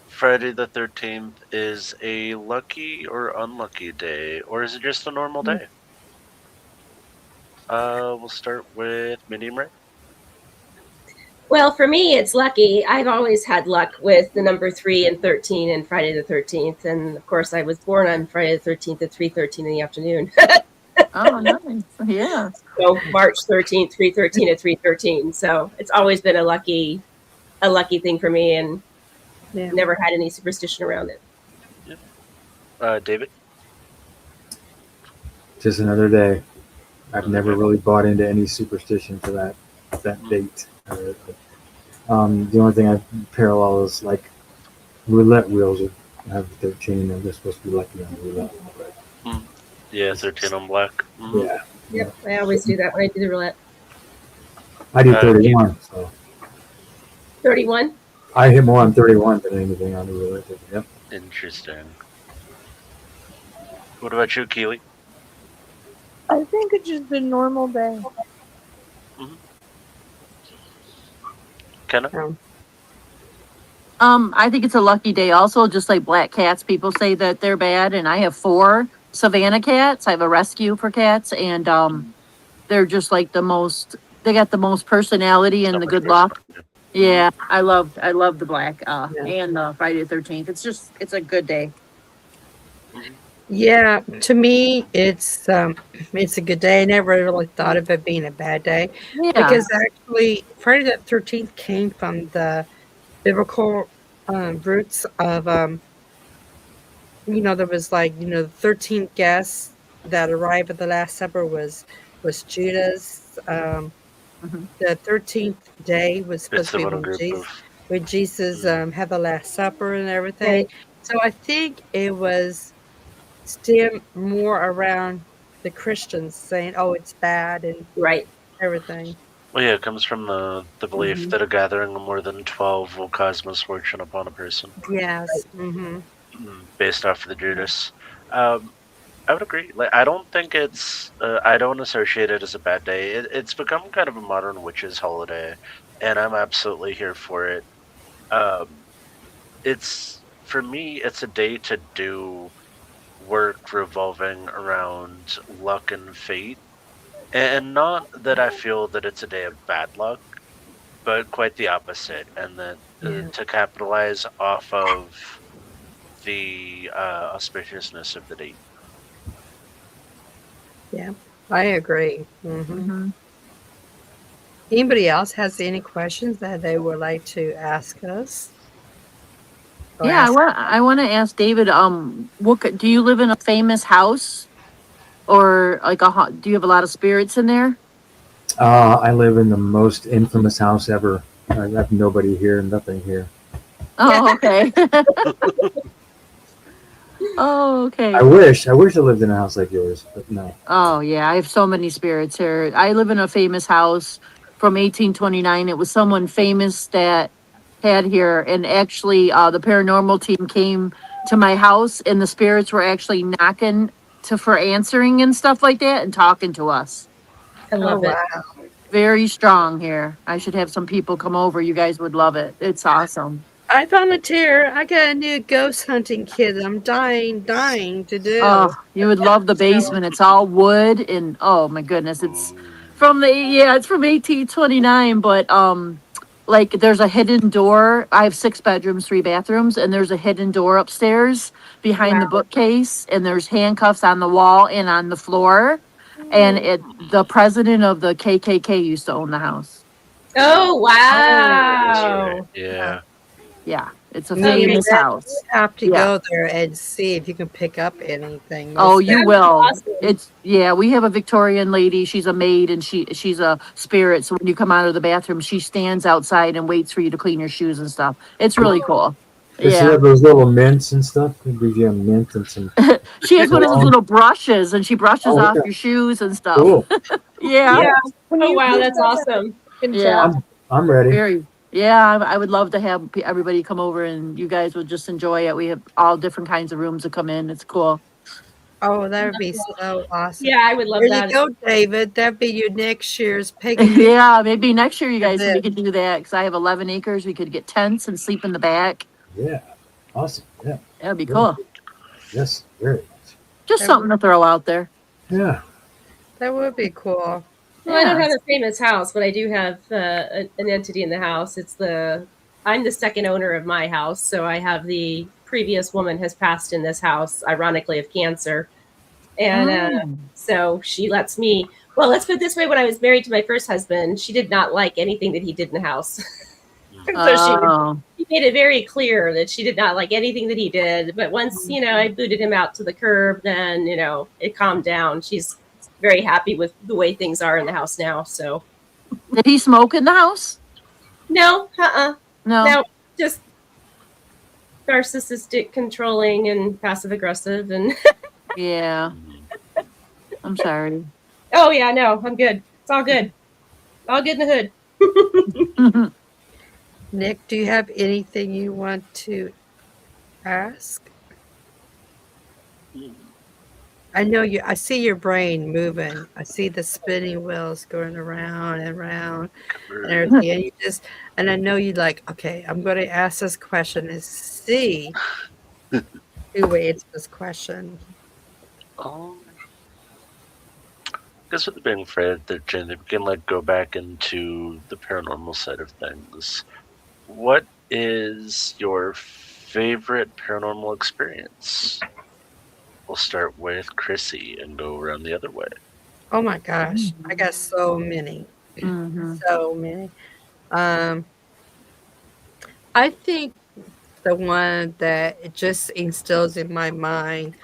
Friday the 13th is a lucky or unlucky day, or is it just a normal day? We'll start with medium rare. Well, for me, it's lucky. I've always had luck with the number 3 and 13 and Friday the 13th. And of course, I was born on Friday the 13th at 3:13 in the afternoon. Oh, nice. Yeah. So March 13th, 3:13 at 3:13. So it's always been a lucky thing for me, and Yeah. never had any superstition around it. David. Just another day. I've never Okay. really bought into any superstition for that Hmm. date. The only thing I parallel is like roulette wheels have 13, and they're supposed to be lucky on roulette. But Hmm. Yeah, 13 on black. Hmm. yeah, yeah. Yep, I always do that when I do the roulette. I do Keith. 31, so 31. I hit more on 31 than anything on the roulette. Yep. Interesting. What about you, Keely? I think it's just a normal day. Hmm. Kenna? Um, I think it's a lucky day also, just like black cats. People say that they're bad, and I have 4 Savannah cats. I have a rescue for cats, and they're just like they got the most personality So and the much good luck. personality. Hmm. Yeah, I love the black yeah. and Friday the 13th. It's a good day. Hmm. Yeah, to me, it's a good day. I never really thought of it being a bad day Yeah. because actually, Friday the 13th came from the biblical roots of there was like, the 13th guest that arrived at the Last Supper was Judas. Mhm. The 13th day was supposed It's to a be little group of. when Jesus Mm, had the Last Supper and everything. Right, So I think it was stem more around the Christians saying, "Oh, it's bad," and right. everything. well, yeah, it comes from the belief Hmm. that a gathering of more than 12 will cause misfortune upon a person, Yes. Mm-hmm. based off of the Judas. Um, I would agree. Like, I don't think it's. I don't associate it as a bad day. It's become kind of a modern witches' holiday, and I'm absolutely here for it. Um, it's for me, it's a day to do work revolving around luck and fate. And not that I feel that it's a day of bad luck, but quite the opposite. And that Yeah. to capitalize off of the auspiciousness of the date. Yeah. I agree. Mhm. Anybody else has any questions that they would like to ask us? Or Yeah, ask? I want to ask David. Do you live in a famous house or like do you have a lot of spirits in there? I live in the most infamous house ever. I have nobody here, nothing here. Oh, okay. Oh, I okay. wish. I wish I lived in a house like yours, but no. Oh, yeah. I have so many spirits here. I live in a famous house from 1829. It was someone famous that had here, and actually, the paranormal team came to my house, and the spirits were actually knocking to for answering and stuff like that, and talking to us. I Oh, love it. wow. Very strong here. I should have some people come over. You guys would love it. It's awesome. I volunteer. I got a new ghost hunting kit I'm dying to Oh, do. you would love the So, basement. It's all wood and oh my goodness, it's from the it's from 1829, but like there's a hidden door. I have 6 bedrooms, 3 bathrooms, and there's a hidden door upstairs behind the wow. bookcase, and there's handcuffs on the wall and on the floor. And the president of the KKK used to own the house. Oh, That's right. wow. Yeah. Yeah, it's a Me and Okay. famous Deb, you house. have to Yeah. go there and see if you can pick up anything. Oh, Most you That would be will. awesome. It's yeah, we have a Victorian lady. She's a maid and she's a spirit. So when you come out of the bathroom, she stands outside and waits for you to clean your shoes and stuff. It's really cool. Does she Yeah. have those little mints and stuff? Can give you a mint and some She has one of those cologne. little brushes and she brushes Oh, off okay. your shoes and stuff. Cool. Yeah. Yeah. When Oh, you wow. do That's that awesome. in Yeah. Japan, I'm ready. Very. Yeah, I would love to have everybody come over and you guys would just enjoy it. We have all different kinds of rooms to come in. It's cool. Oh, that would be so awesome. Yeah, I would love There you that. go, David. That'd be your next year's Peggy B. Yeah, maybe next year you guys That's we it. could do that because I have 11 acres. We could get tents and sleep in the back. Yeah. Awesome. Yeah. That'd be Really cool. good. Yes. Very nice. Just That something to throw out there. Yeah. That would be cool. Well, I don't Yeah. have a famous house, but I do have an entity in the house. I'm the second owner of my house, so I have the previous woman has passed in this house, ironically of cancer, and Mm. so she lets me. Well, let's put it this way: when I was married to my first husband, she did not like anything that he did in the house, so Oh. she made it very clear that she did not like anything that he did. But once I booted him out to the curb, then it calmed down. She's very happy with the way things are in the house now. So Did he smoke in the house? no, No. no, just narcissistic, controlling, and passive aggressive. And Yeah. I'm sorry. oh yeah, no, I'm good. It's all good. All good in the hood. Nick, do you have anything you want to ask? I know you. I see your brain moving. I see the spinning wheels going around and around and everything. And and I know you like. Okay, I'm going to ask this question and see who will answer this question. I guess with being afraid that Jane, we can go back into the paranormal side of things. What is your favorite paranormal experience? We'll start with Chrissy and go around the other way. Oh my gosh, I got so many, Mhm. so many. I think the one that it just instills in my mind,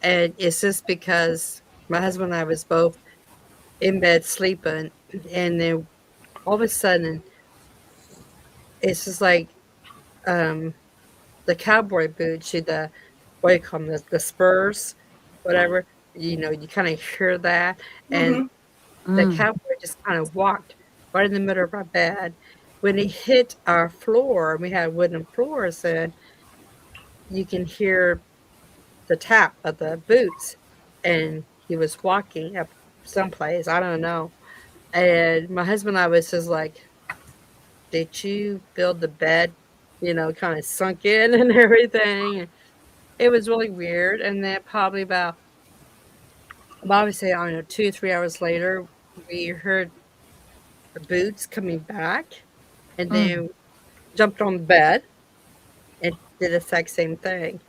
and it's just because my husband and I was both in bed sleeping, and then all of a sudden, it's just like the cowboy boots, the what do you call them, the spurs, whatever. You kind of hear that, and the Mm. cowboy just kind of walked right in the middle of our bed. When he hit our floor, we had wooden floors, and you can hear the tap of the boots, and he was walking up someplace, I don't know. And my husband and I was just like, "Did you build the bed kind of sunk in and everything. It was really weird. And then probably about obviously, I don't know, 2, 3 hours later, we heard the boots coming back, and then jumped on the bed and did the exact same thing.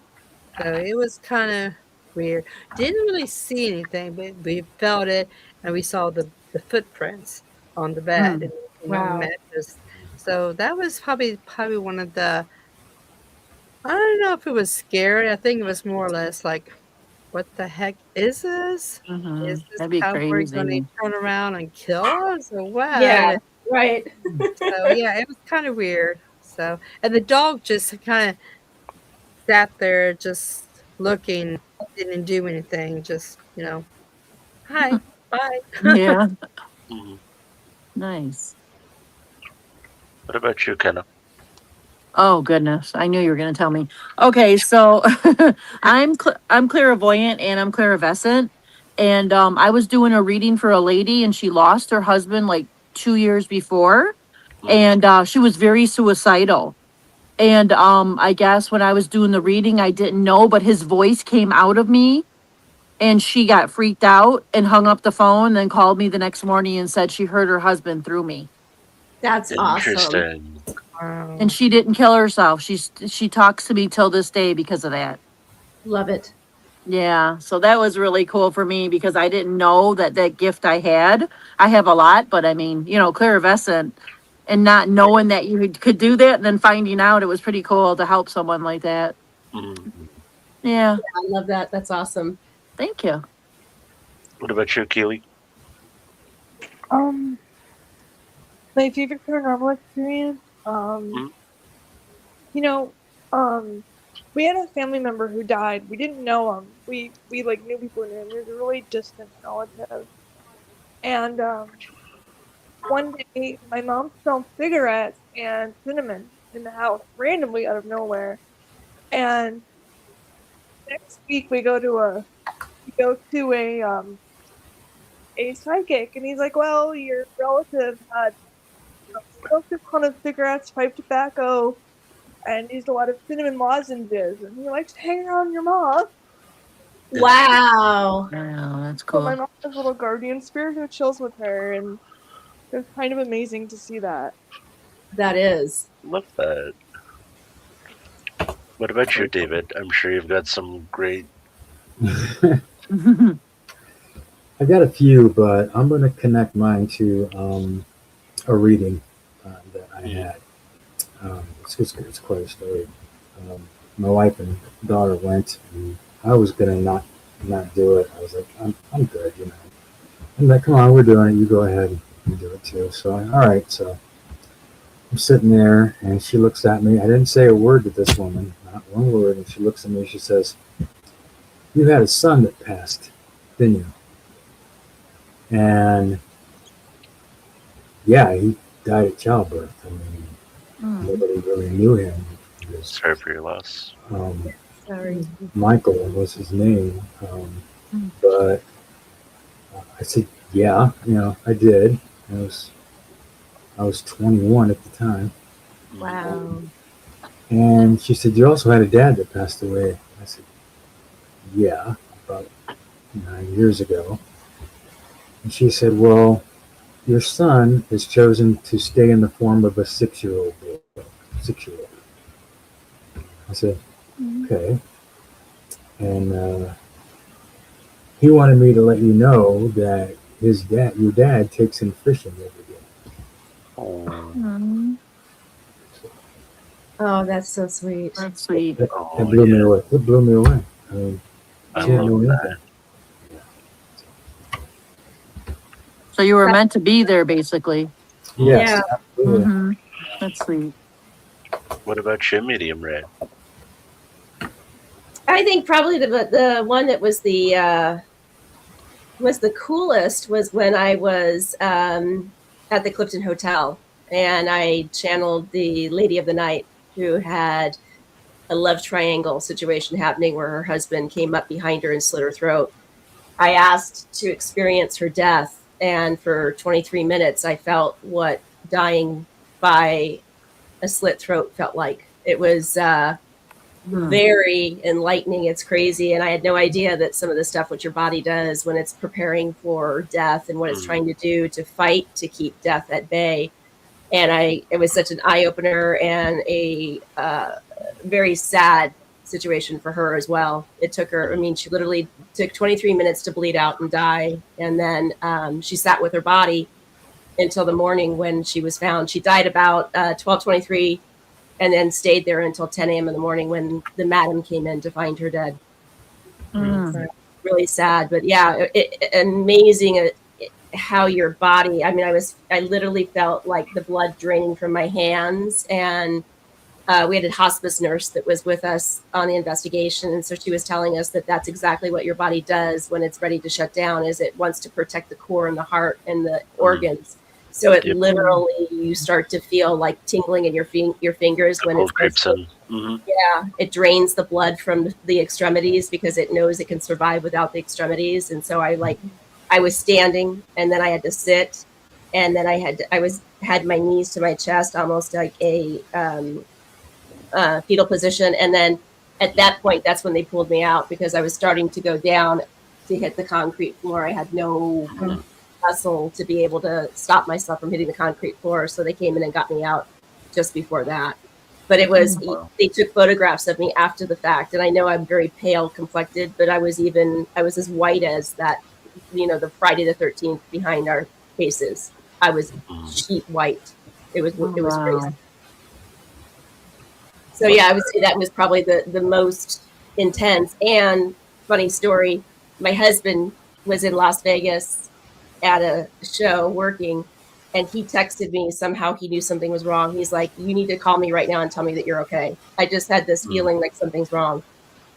So it was kind of weird. Didn't really see anything, but we felt it, and we saw the footprints on the bed and on the Wow. mattress. So that was probably one of the. I don't know if it was scary. I think it was more or less like, what the heck is this? Is this That'd be cowboy going to crazy. turn around and kill us or Yeah, what? right. So yeah, it was kind of weird. So, and the dog just kind of sat there, just looking, didn't do anything. Just hi, bye. Yeah, Hmm. nice. What about you, Kenna? Oh goodness, I knew you were going to tell me. Okay, so I'm clairvoyant and I'm clairvoyant, and I was doing a reading for a lady, and she lost her husband like 2 years before, Hmm. and she was very suicidal. And I guess when I was doing the reading, I didn't know, but his voice came out of me, and she got freaked out and hung up the phone, then called me the next morning and said she heard her husband through me. That's awesome. Interesting. And Wow. she didn't kill herself. She talks to me till this day because of that. Love it. Yeah, so that was really cool for me because I didn't know that gift I had. I have a lot, but I mean, clairvoyant, and not knowing that you could do that, and then finding out, it was pretty cool to help someone like that. Hmm. Yeah, I love that. That's awesome. thank you. What about you, Keely? Um, my favorite paranormal experience. Hmm. You know, we had a family member who died. We didn't know him. We like knew people who knew him. He was a really distant relative. And one day, my mom smelled cigarettes and cinnamon in the house randomly out of nowhere. And next week, we go to a psychic, and he's like, "Well, your relative had smoked a ton of cigarettes, piped tobacco, and used a lot of cinnamon lozenges, and he likes to hang around your mom." Wow. Wow, that's So my cool. mom has a little guardian spirit who chills with her, and it was kind of amazing to see that. That is. Love that. What about you, David? I'm sure you've got some great. I got a few, but I'm going to connect mine to a reading that I Mm. had. It's quite a story. My wife and daughter went, and I was going to not do it. I was like, I'm good, you know. I'm like, come on, we're doing it. You go ahead and do it too. So, all right. So I'm sitting there, and she looks at me. I didn't say a word to this woman, not one word. And she looks at me. She says, "You had a son that passed, didn't you?" And yeah, he died at childbirth. I mean, Mm. nobody really knew him. He was, Sorry for your loss. Sorry. Michael was his name. Mm. But I said, yeah, I did. I was I was 21 at the time. Mm. Wow. And she said, you also had a dad that passed away. I said, yeah, about 9 years ago. And she said, well, your son has chosen to stay in the form of a 6-year-old boy. 6-year-old. I said, Mm. okay. And he wanted me to let you know that your dad takes him fishing every day. Oh, Mm. Oh, that's so sweet. That's sweet. That oh blew me yeah. away. It blew me away. I mean, I she didn't Yeah. love know that. anything. So you were That- meant to be there, basically. Mm. yeah. Yes, absolutely. Mm-hmm. That's sweet. What about you, medium red? I think probably the one that was the coolest was when I was at the Clifton Hotel, and I channeled the Lady of the Night, who had a love triangle situation happening where her husband came up behind her and slit her throat. I asked to experience her death, and for 23 minutes, I felt what dying by a slit throat felt like. It was very enlightening. It's crazy. And I had no idea that some of the stuff what your body does when it's preparing for death and what it's trying to do to fight to keep death at bay. And it was such an eye opener and a very sad situation for her as well. It took her, I mean, she literally took 23 minutes to bleed out and die. And then she sat with her body until the morning when she was found. She died about 12:23 and then stayed there until 10 a.m. in the morning when the madam came in to find her dead. Mm. Really sad, but yeah, amazing how your body. I mean, I literally felt like the blood draining from my hands, and we had a hospice nurse that was with us on the investigation, and so she was telling us that that's exactly what your body does when it's ready to shut down. Is it wants to protect the core and the heart and the organs. So it literally, you start to feel like tingling in your fingers when it creeps in. Yeah, it drains the blood from the extremities because it knows it can survive without the extremities. And so I was standing, and then I had to sit, and then had my knees to my chest, almost like a fetal position. And then at that point, that's when they pulled me out because I was starting to go down to hit the concrete floor. I had no muscle to be able to stop myself from hitting the concrete floor. So they came in and got me out just before that. But it was, they took photographs of me after the fact. And I know I'm very pale complected, but I was as white as that, the Friday the 13th behind our faces. I was sheet white. It was crazy. So yeah, I would say that was probably the most intense. And funny story, my husband was in Las Vegas at a show working, and he texted me. Somehow he knew something was wrong. He's like, "You need to call me right now and tell me that you're okay. I just had this feeling like something's wrong."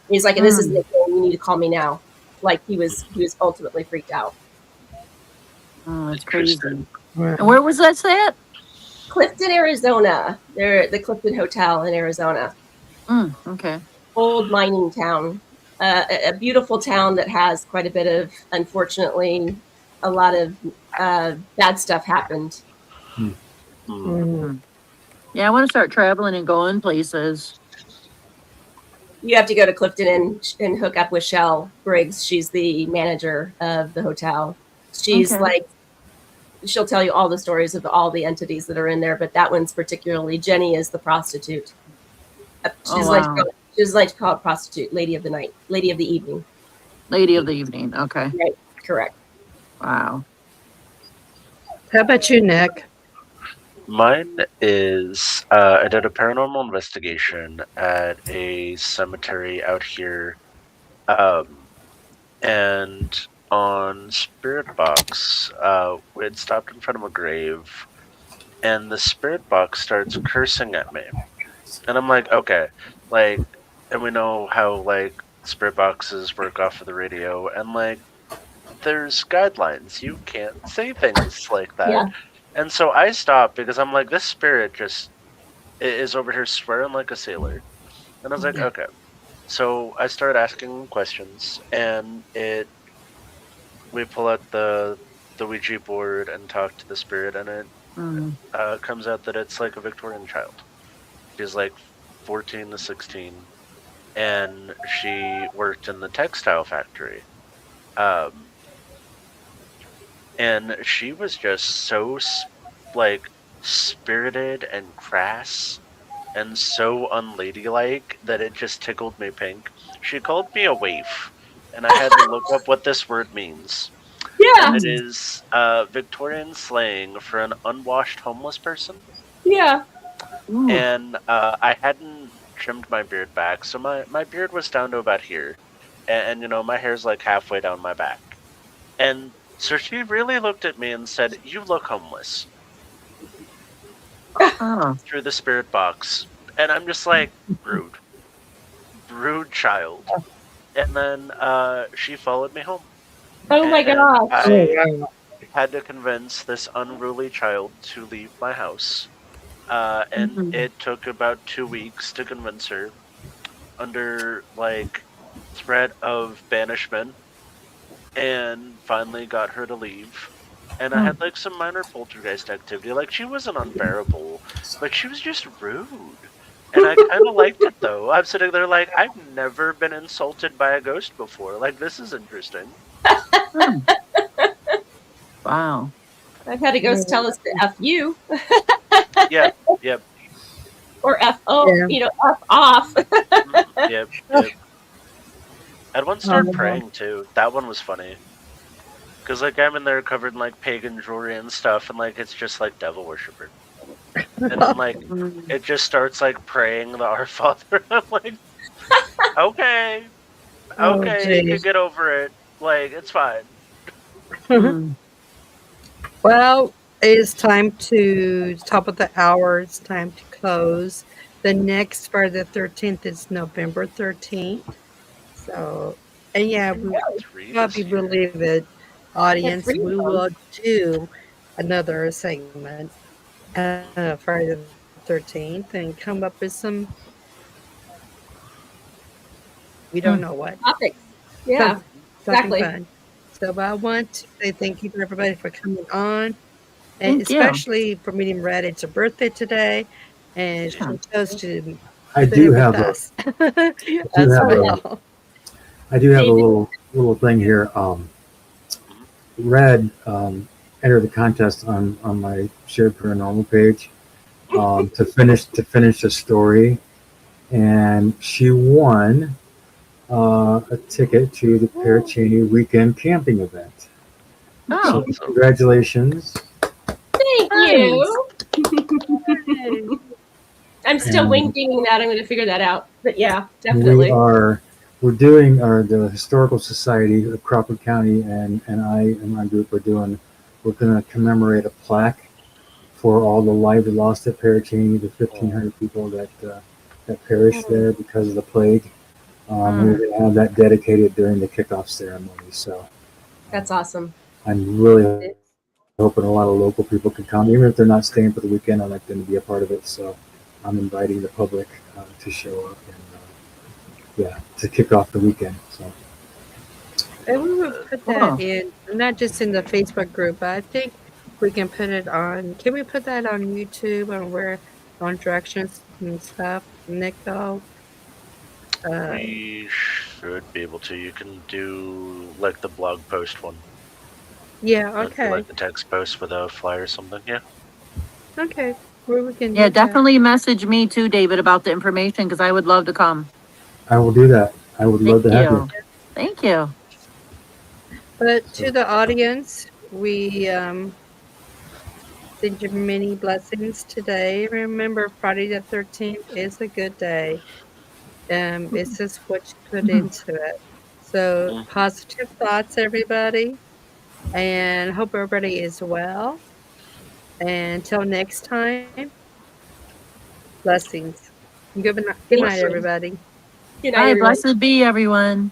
He's like, "And this is Nick. You need to call me now." Like he was ultimately freaked out. Oh, that's crazy. And where was that at? Clifton, Arizona. They're the Clifton Hotel in Arizona. Okay. Old mining town. A beautiful town that has quite a bit of, unfortunately, a lot of bad stuff happened. Yeah, I want to start traveling and going places. You have to go to Clifton and hook up with Shell Briggs. She's the manager of the hotel. She's like, she'll tell you all the stories of all the entities that are in there, but that one's particularly, Jenny is the prostitute. She's like to call it prostitute, lady of the night, lady of the evening. Lady of the evening, okay. Right, correct. Wow. How about you, Nick? Mine is I did a paranormal investigation at a cemetery out here, and on Spirit Box, we had stopped in front of a grave, and the Spirit Box starts cursing at me, and I'm like, okay, like, and we know how like Spirit Boxes work off of the radio, and like, there's guidelines. You can't say things like that. Yeah. And so I stopped because I'm like, this spirit just is over here swearing like a sailor. And I was like, okay. So I started asking questions, and we pull out the Ouija board and talk to the spirit, and it comes out that it's like a Victorian child. She's like 14 to 16, and she worked in the textile factory. And she was just so like spirited and crass and so unladylike that it just tickled me pink. She called me a waif, and I had to look up what this word means. Yeah. And it is Victorian slang for an unwashed homeless person. Yeah. And I hadn't trimmed my beard back, so my beard was down to about here. And my hair's like halfway down my back. And so she really looked at me and said, "You look homeless." Through the spirit box. And I'm just like, rude. Rude child. And then she followed me home. Oh my gosh. I had to convince this unruly child to leave my house. And it took about 2 weeks to convince her under like threat of banishment, and finally got her to leave. And I had like some minor poltergeist activity. Like, she wasn't unbearable, but she was just rude. And I kind of liked it though. I'm sitting there like, I've never been insulted by a ghost before. Like, this is interesting. Hmm. Wow. I've had a ghost tell us to F you Yep, yep, or F oh, Yeah. F off. yep, yep. And one started Um, praying too. That one was funny. Because, like, I'm in there covered in, like, pagan jewelry and stuff, and, like, it's just, like, devil worshiper. And then, like, Mm. it just starts, like, praying the Our Father. I'm like, okay, oh, okay, you could geez. get over it. Like, it's fine. Mm. Well, it is time to top of the hour. It's time to close. The next Friday the 13th is November 13th. So, and yeah, We we got 3 probably this year. believe it, I had audience. 3 We of will them. do another segment, Friday the 13th, and come up with some, we don't know Mm. what, Topics. some, Yeah, something exactly. fun. So I want to say thank you to everybody for coming on, and Thank you. especially for meeting Red. It's her birthday today, and Yeah. she chose to I spend do it with have a, us I do as have Oh, yeah. a, well. I do have a David. little thing here. Mhm. Red entered the contest on my Shared Paranormal page to finish a story, and she won a ticket to the Parachaney weekend camping event. So Oh, Awesome. congratulations! Thank nice. you. Yay. I'm still And winging that. I'm going to figure that out. But yeah, we definitely. are we're doing the Historical Society of Crawford County, and I and my group are doing. We're going to commemorate a plaque for all the lives lost at Parachaney, the Oh, 1,500 people that perished there because of the plague. We're Mm. going to have that dedicated during the kickoff ceremony. So um, That's awesome. I'm really hoping a lot of local people can come, even if they're not staying for the weekend. I'd like them to be a part of it. So I'm inviting the public to show up and yeah, to kick off the weekend. So And love we will that. put that Cool. in, not just in the Facebook group, but I think we can put it on. Can we put that on YouTube and where on directions and stuff, Nico? Uh, We should be able to. You can do, like, the blog post one. yeah, Do, like, okay, the text post with a flyer or something. Yeah. okay, where we can Yeah, do that. definitely message me too, David, about the information because I would love to come. I will do that. I would love Thank to have you. you. Thank you. But to So the audience, we send you many blessings today. Remember, Friday the 13th is a good day. It's just what you put Mhm. into it. So Mhm. positive thoughts, everybody, and hope everybody is well. And until next time, blessings. Good night, Thank Blessings. you. everybody. Good night, Bye. everyone. Blessed be everyone.